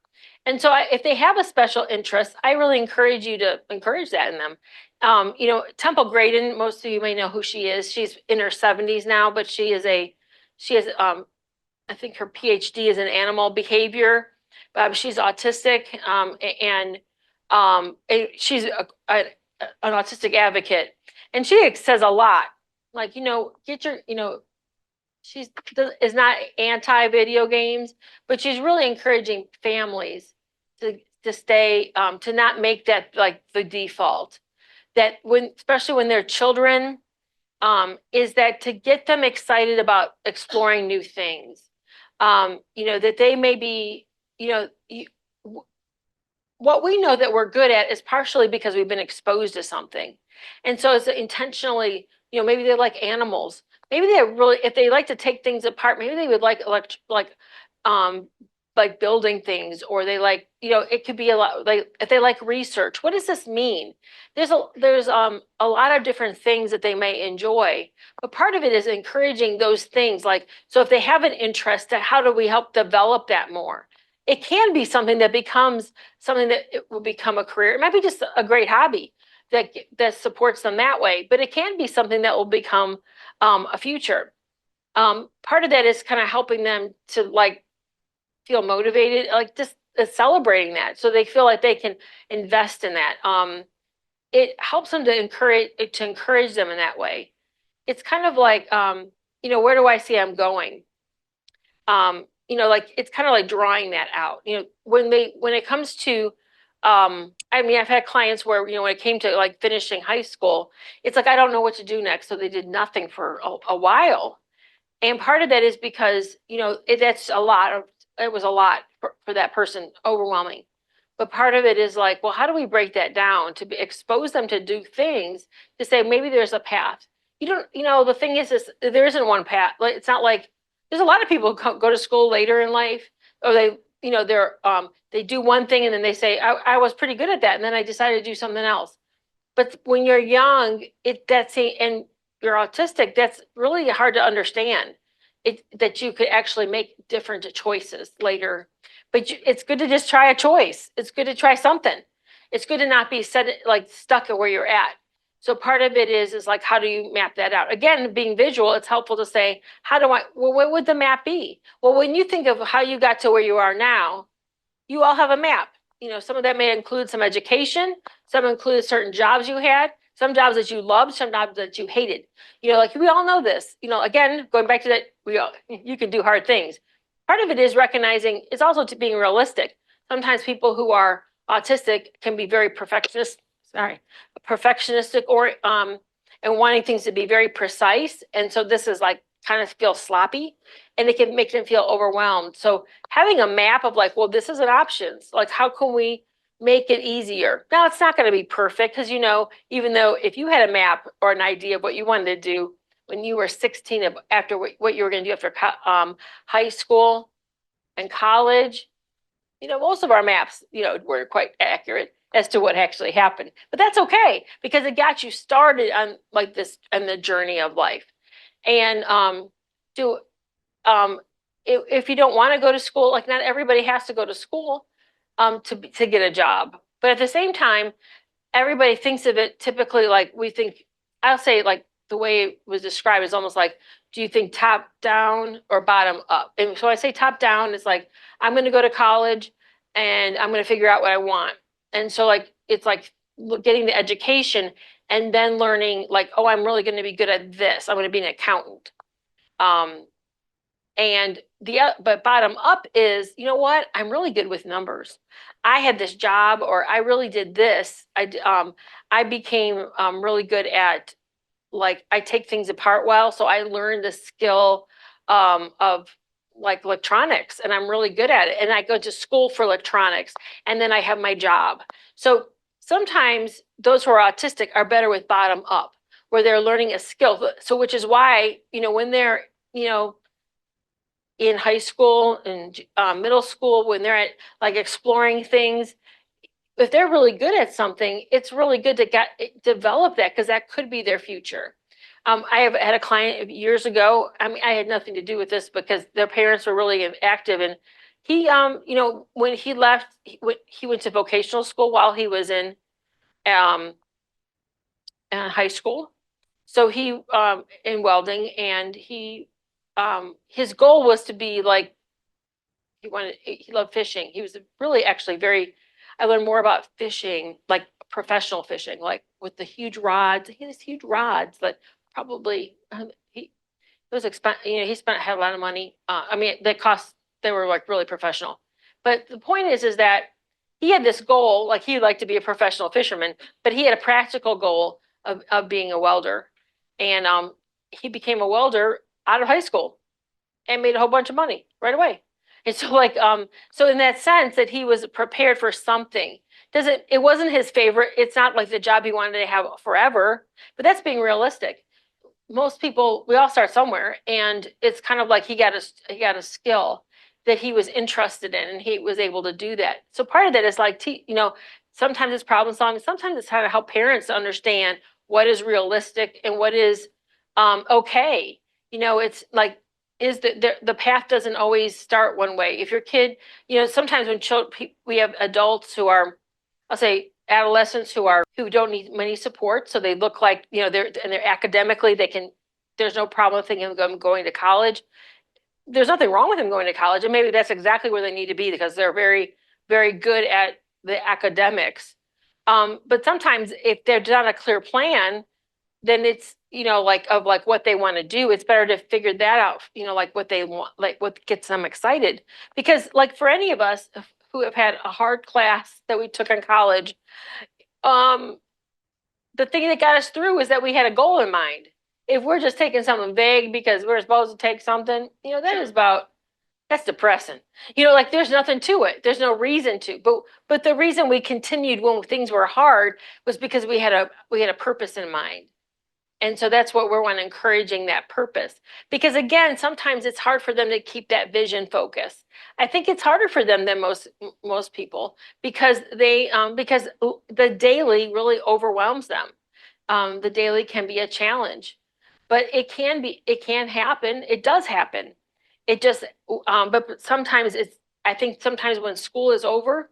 And so if they have a special interest, I really encourage you to encourage that in them. Temple Grayson, most of you may know who she is. She's in her 70s now, but she has I think her PhD is in animal behavior. She's autistic, and she's an autistic advocate. And she says a lot, like, get your, she is not anti-video games, but she's really encouraging families to stay, to not make that like the default. That especially when they're children, is that to get them excited about exploring new things. That they may be, what we know that we're good at is partially because we've been exposed to something. And so it's intentionally, maybe they like animals. Maybe they really, if they like to take things apart, maybe they would like building things, or they like, it could be a lot, like if they like research. What does this mean? There's a lot of different things that they may enjoy, but part of it is encouraging those things. Like, so if they have an interest, how do we help develop that more? It can be something that becomes something that it will become a career. It might be just a great hobby that supports them that way, but it can be something that will become a future. Part of that is kind of helping them to like feel motivated, like just celebrating that, so they feel like they can invest in that. It helps them to encourage them in that way. It's kind of like, where do I see I'm going? Like it's kind of like drawing that out. When it comes to, I've had clients where, when it came to like finishing high school, it's like, I don't know what to do next. So they did nothing for a while. And part of that is because, it was a lot for that person, overwhelming. But part of it is like, well, how do we break that down to expose them to do things, to say maybe there's a path. The thing is there isn't one path. Like, it's not like there's a lot of people who go to school later in life, or they do one thing and then they say, I was pretty good at that, and then I decided to do something else. But when you're young, and you're autistic, that's really hard to understand. That you could actually make different choices later. But it's good to just try a choice. It's good to try something. It's good to not be stuck at where you're at. So part of it is like, how do you map that out? Again, being visual, it's helpful to say, what would the map be? Well, when you think of how you got to where you are now, you all have a map. Some of that may include some education, some include certain jobs you had, some jobs that you loved, some jobs that you hated. Like we all know this. Again, going back to that, you can do hard things. Part of it is recognizing, it's also to being realistic. Sometimes people who are autistic can be very perfectionistic, or and wanting things to be very precise. And so this is like kind of feels sloppy, and it can make them feel overwhelmed. So having a map of like, well, this is an options. Like, how can we make it easier? Now, it's not going to be perfect, because even though if you had a map or an idea of what you wanted to do when you were 16, after what you were going to do after high school and college, most of our maps, were quite accurate as to what actually happened. But that's okay, because it got you started on like this and the journey of life. And if you don't want to go to school, like not everybody has to go to school to get a job. But at the same time, everybody thinks of it typically like we think. I'll say, like, the way it was described is almost like, do you think top down or bottom up? And so I say top down, it's like, I'm going to go to college and I'm going to figure out what I want. And so like, it's like getting the education and then learning like, oh, I'm really going to be good at this. I'm going to be an accountant. But bottom up is, you know what? I'm really good with numbers. I had this job, or I really did this. I became really good at, like, I take things apart well. So I learned the skill of like electronics, and I'm really good at it. And I go to school for electronics, and then I have my job. So sometimes those who are autistic are better with bottom up, where they're learning a skill. So which is why, when they're, in high school and middle school, when they're at like exploring things, if they're really good at something, it's really good to develop that, because that could be their future. I have had a client years ago. I mean, I had nothing to do with this because their parents were really active, and he, when he left, he went to vocational school while he was um, in high school. So he in welding, and his goal was to be like, he loved fishing. He was really actually very, I learned more about fishing, like professional fishing, like with the huge rods. He has huge rods that probably he it was expensive. Had a lot of money. I mean, they were like really professional. But the point is that he had this goal, like he'd like to be a professional fisherman, but he had a practical goal of being a welder. And he became a welder out of high school and made a whole bunch of money right away. And so so in that sense that he was prepared for something. It wasn't his favorite. It's not like the job he wanted to have forever, but that's being realistic. Most people, we all start somewhere, and it's kind of like he got a skill that he was interested in, and he was able to do that. So part of that is like, sometimes it's problem solving, sometimes it's how to help parents understand what is realistic and what is okay. It's like, is the path doesn't always start one way. If your kid, sometimes when we have adults who are, I'll say adolescents who don't need many support, so they look like, they're academically, there's no problem with them going to college. There's nothing wrong with them going to college, and maybe that's exactly where they need to be because they're very, very good at the academics. But sometimes if they're not a clear plan, then it's, like what they want to do, it's better to figure that out, like what they want, like what gets them excited. Because like for any of us who have had a hard class that we took in college, the thing that got us through is that we had a goal in mind. If we're just taking something vague because we're supposed to take something, that's depressing. Like there's nothing to it. There's no reason to. But the reason we continued when things were hard was because we had a purpose in mind. And so that's what we're encouraging, that purpose. Because again, sometimes it's hard for them to keep that vision focus. I think it's harder for them than most people because because the daily really overwhelms them. The daily can be a challenge, but it can happen. It does happen. It just, but sometimes I think sometimes when school is over,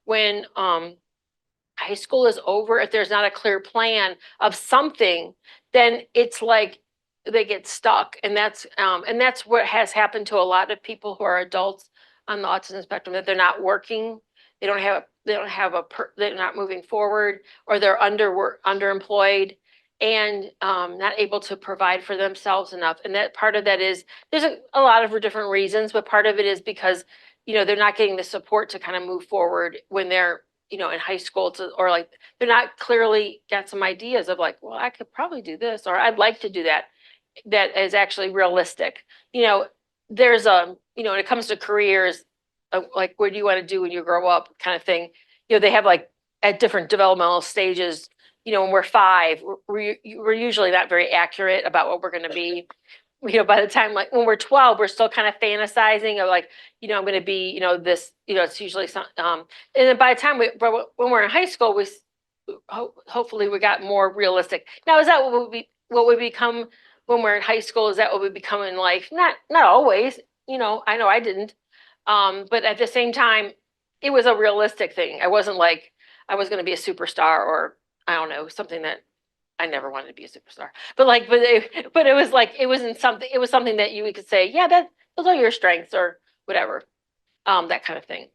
when high school is over, if there's not a clear plan of something, then it's like they get stuck. And that's what has happened to a lot of people who are adults on the autism spectrum, that they're not working, they're not moving forward, or they're underemployed and not able to provide for themselves enough. And that part of that is, there's a lot of different reasons, but part of it is because, they're not getting the support to kind of move forward when they're, in high school, or like they're not clearly got some ideas of like, well, I could probably do this, or I'd like to do that. That is actually realistic. There's when it comes to careers, like what do you want to do when you grow up kind of thing. They have like at different developmental stages. When we're 5, we're usually not very accurate about what we're going to be. By the time, like when we're 12, we're still kind of fantasizing of like, I'm going to be, this, it's usually some, and then by the time when we're in high school, hopefully we got more realistic. Now, is that what we become when we're in high school? Is that what we become in life? Not always, I know I didn't. But at the same time, it was a realistic thing. I wasn't like I was going to be a superstar, or I don't know, something that I never wanted to be a superstar, but it was like, it was something that you could say, yeah, those are your strengths or whatever, that kind of thing.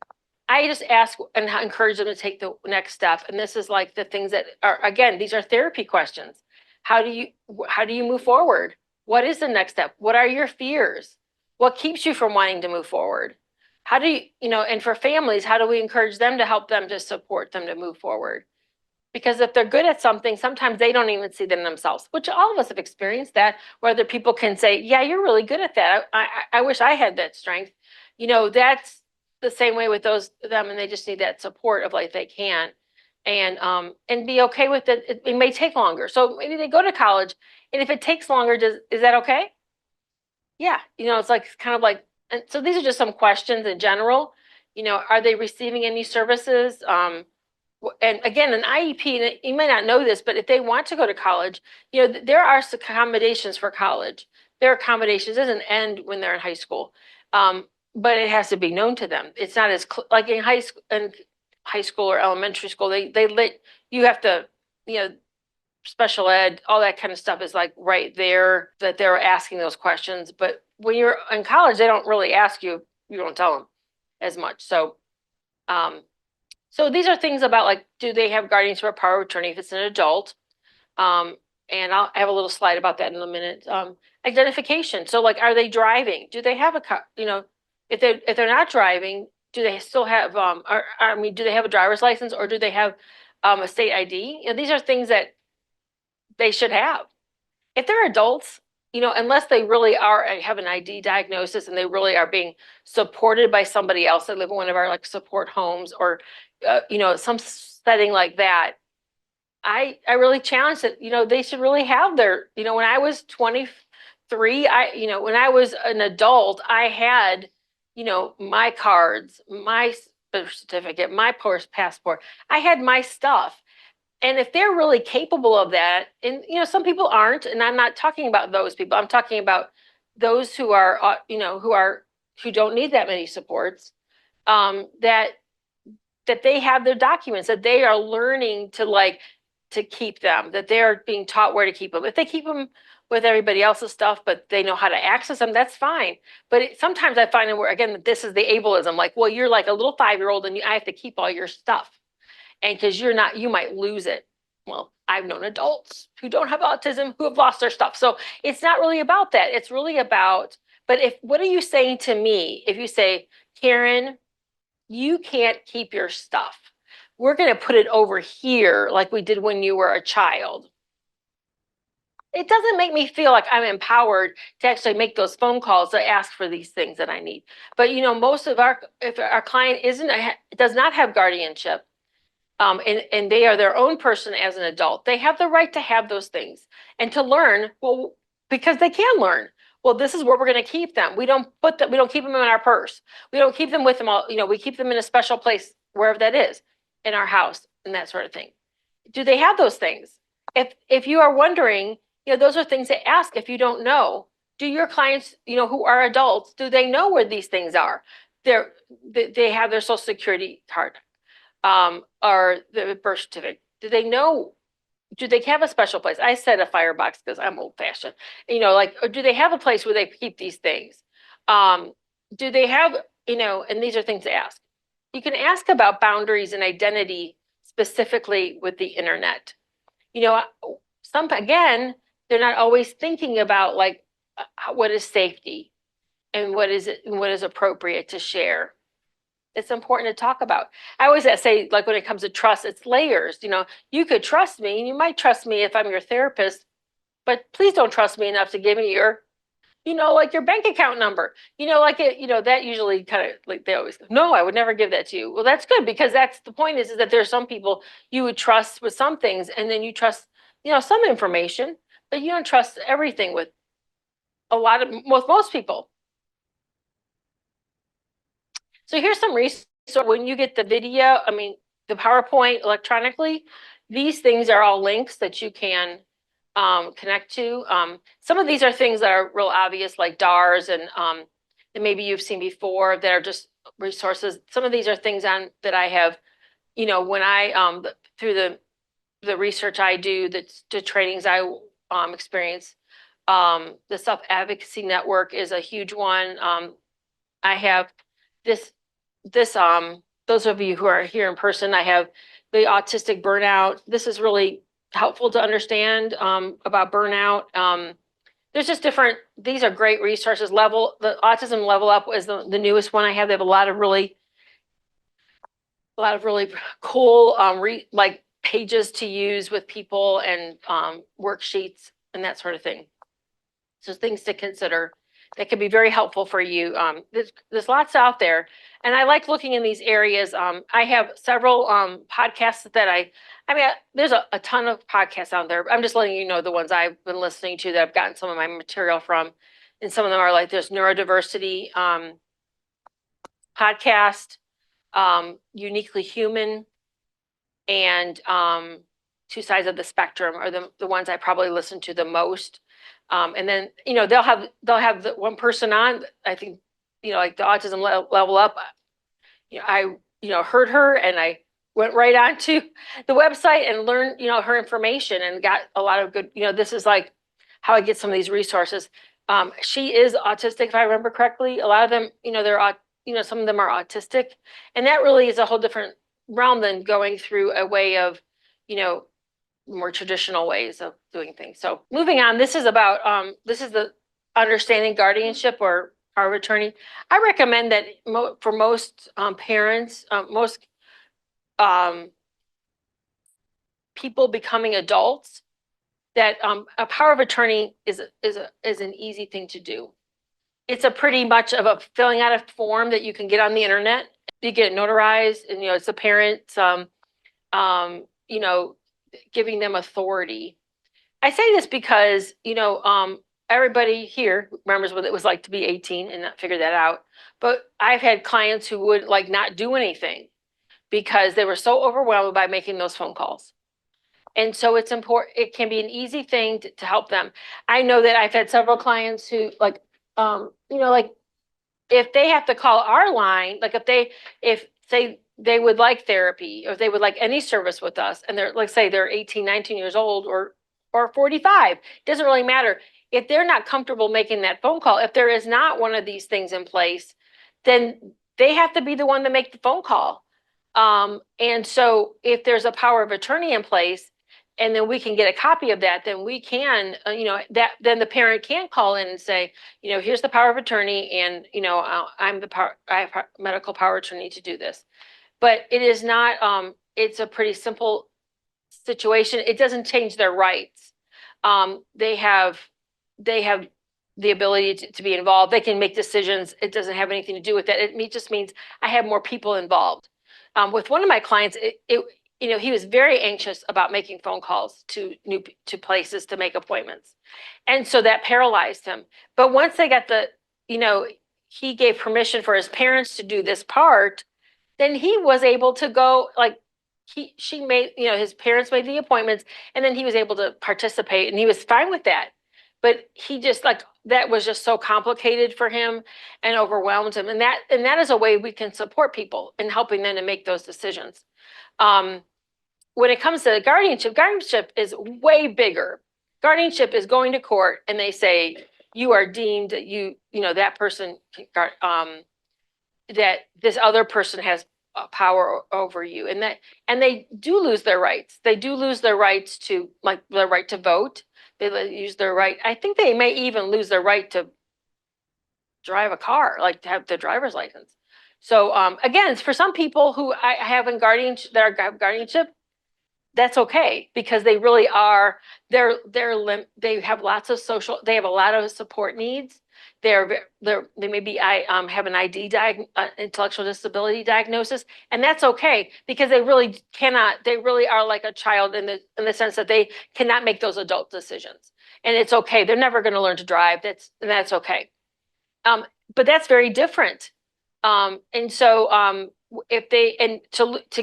I just ask and encourage them to take the next step. And this is like the things that are, again, these are therapy questions. How do you move forward? What is the next step? What are your fears? What keeps you from wanting to move forward? How do and for families, how do we encourage them to help them, to support them to move forward? Because if they're good at something, sometimes they don't even see them themselves, which all of us have experienced that, where other people can say, yeah, you're really good at that. I wish I had that strength. That's the same way with them, and they just need that support of like they can, and be okay with it. It may take longer. So maybe they go to college, and if it takes longer, is that okay? Yeah. It's like kind of like And so these are just some questions in general. Are they receiving any services? And again, an IEP, and you may not know this, but if they want to go to college, there are accommodations for college. There are accommodations. It doesn't end when they're in high school, but it has to be known to them. It's not as like in high school or elementary school. They let you have to, you know, special ed, all that kind of stuff is like right there that they're asking those questions. But when you're in college, they don't really ask you. You don't tell them as much. Um, so these are things about like, do they have guardians or power of attorney if it's an adult? And I'll have a little slide about that in a minute. Identification. So like, are they driving? Do they have a car? If they're not driving, do they still have do they have a driver's license or do they have a state ID? These are things that they should have. If they're adults, unless they really have an ID diagnosis and they really are being supported by somebody else that live in one of our like support homes or some setting like that, I really challenge that, they should really have their, when I was 23, when I was an adult, I had, my cards, my birth certificate, my passport, I had my stuff. And if they're really capable of that, and some people aren't, and I'm not talking about those people, I'm talking about those who are, who don't need that many supports, that they have their documents, that they are learning to keep them, that they are being taught where to keep them. If they keep them with everybody else's stuff, but they know how to access them, that's fine. But sometimes I find where, again, this is the ableism, like, well, you're like a little 5-year-old and I have to keep all your stuff. And because you're not, you might lose it. Well, I've known adults who don't have autism who have lost their stuff. So it's not really about that. It's really about, but what are you saying to me if you say, Karen, you can't keep your stuff. We're going to put it over here like we did when you were a child. It doesn't make me feel like I'm empowered to actually make those phone calls to ask for these things that I need. But most of if our client does not have guardianship, and they are their own person as an adult, they have the right to have those things and to learn, well, because they can learn. Well, this is where we're going to keep them. We don't keep them in our purse. We don't keep them with them all, we keep them in a special place, wherever that is, in our house and that sort of thing. Do they have those things? If you are wondering, those are things to ask if you don't know. Do your clients, who are adults, do they know where these things are? They have their social security card. Or the birth certificate. Do they know? Do they have a special place? I said a firebox because I'm old fashioned. Or do they have a place where they keep these things? Do they have, and these are things to ask. You can ask about boundaries and identity specifically with the internet. Again, they're not always thinking about like what is safety and what is appropriate to share. It's important to talk about. I always say, like when it comes to trust, it's layers. You could trust me, and you might trust me if I'm your therapist, but please don't trust me enough to give me your, like your bank account number. That usually kind of like they always go, no, I would never give that to you. Well, that's good because that's the point is that there's some people you would trust with some things, and then you trust, some information, but you don't trust everything with most people. So here's some resources. When you get the video, the PowerPoint electronically, these things are all links that you can connect to. Some of these are things that are real obvious, like DARs and that maybe you've seen before that are just resources. Some of these are things that I have, when I through the research I do, the trainings I experience. The Self Advocacy Network is a huge one. I have this those of you who are here in person, I have the autistic burnout. This is really helpful to understand about burnout. There's just these are great resources. The Autism Level Up is the newest one I have. They have a lot of really cool like pages to use with people and worksheets and that sort of thing. So things to consider that can be very helpful for you. There's lots out there. And I like looking in these areas. I have several podcasts that there's a ton of podcasts out there. I'm just letting you know the ones I've been listening to that I've gotten some of my material from. and some of them are like there's neurodiversity podcast, uniquely human, and two sides of the spectrum are the ones I probably listen to the most. And then they'll have the one person on. I think like the autism level up. I heard her and I went right onto the website and learned her information and got a lot of good. This is like how I get some of these resources. She is autistic, if I remember correctly. A lot of them, some of them are autistic, and that really is a whole different realm than going through a way of, more traditional ways of doing things. So moving on, this is about this is the understanding guardianship or power of attorney. I recommend that for most parents, most people becoming adults, that a power of attorney is an easy thing to do. It's a pretty much of a filling out a form that you can get on the internet. You get it notarized, and it's the parents, giving them authority. I say this because everybody here remembers what it was like to be 18 and not figure that out. But I've had clients who would like not do anything because they were so overwhelmed by making those phone calls. And so it's important. It can be an easy thing to help them. I know that I've had several clients who like if they have to call our line, like if say they would like therapy or they would like any service with us, and they're like, say they're 18, 19 years old or 45, doesn't really matter. If they're not comfortable making that phone call, if there is not one of these things in place, then they have to be the one to make the phone call. And so if there's a power of attorney in place, and then we can get a copy of that, then we can, then the parent can call in and say, here's the power of attorney, and I have medical power of attorney to do this. But it is not. It's a pretty simple situation. It doesn't change their rights. They have the ability to be involved. They can make decisions. It doesn't have anything to do with that. It just means I have more people involved. With one of my clients, he was very anxious about making phone calls to places to make appointments. And so that paralyzed him. But once they got he gave permission for his parents to do this part, then he was able to go, like she made, his parents made the appointments, and then he was able to participate, and he was fine with that. But he just that was just so complicated for him and overwhelmed him. And that is a way we can support people in helping them to make those decisions. When it comes to guardianship is way bigger. Guardianship is going to court and they say you are deemed that person, that this other person has power over you, and they do lose their rights. They do lose their rights to, like, their right to vote. They use their right. I think they may even lose their right to drive a car, like to have the driver's license. So again, for some people who I have in guardianship, that's okay, because they really are. They have lots of social. They have a lot of support needs. They maybe have an intellectual disability diagnosis, and that's okay, because they really cannot. They really are like a child in the sense that they cannot make those adult decisions, and it's okay. They're never going to learn to drive. That's okay. But that's very different. And so if they to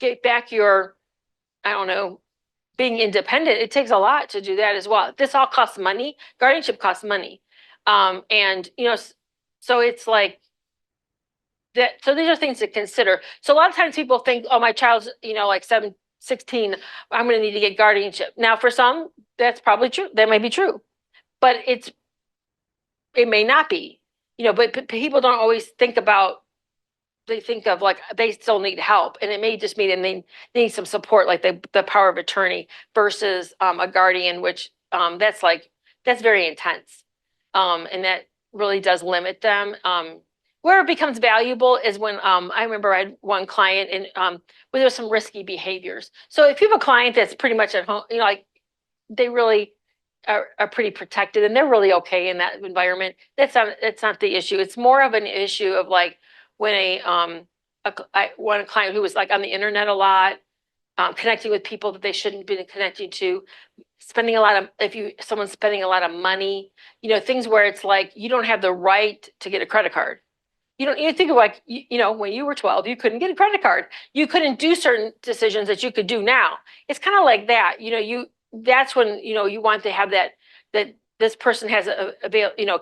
get back your, I don't know, being independent, it takes a lot to do that as well. This all costs money. Guardianship costs money. And so it's like that. So these are things to consider. So a lot of times people think, oh, my child's, like 16, I'm going to need to get guardianship. Now, for some, that's probably true. That may be true, but it may not be, but people don't always think about, they think of like they still need help, and it may just mean and they need some support, like the power of attorney versus a guardian, which that's very intense, and that really does limit them. Where it becomes valuable is when I remember I had one client and where there was some risky behaviors. So if you have a client that's pretty much at home, like they really are pretty protected and they're really okay in that environment, that's not the issue. It's more of an issue of like when one client who was like on the internet a lot, connecting with people that they shouldn't be connecting to, spending a lot of, if someone's spending a lot of money, things where it's like you don't have the right to get a credit card. You think of like, when you were 12, you couldn't get a credit card. You couldn't do certain decisions that you could do now. It's kind of like that. That's when, you want to have that this person has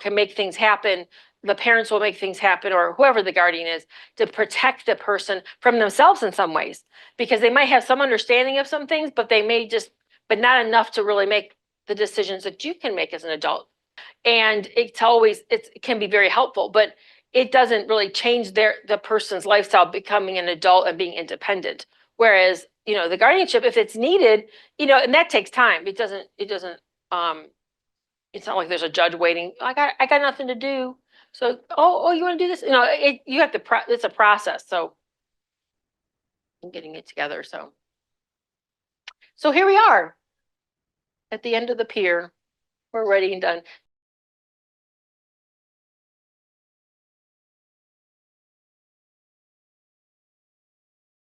can make things happen. The parents will make things happen, or whoever the guardian is, to protect the person from themselves in some ways, because they might have some understanding of some things, but but not enough to really make the decisions that you can make as an adult. And it can be very helpful, but it doesn't really change the person's lifestyle becoming an adult and being independent. Whereas, the guardianship, if it's needed, and that takes time. Um, it's not like there's a judge waiting. I got nothing to do. So, you want to do this? You have to, it's a process. So I'm getting it together. So here we are at the end of the pier. We're ready and done.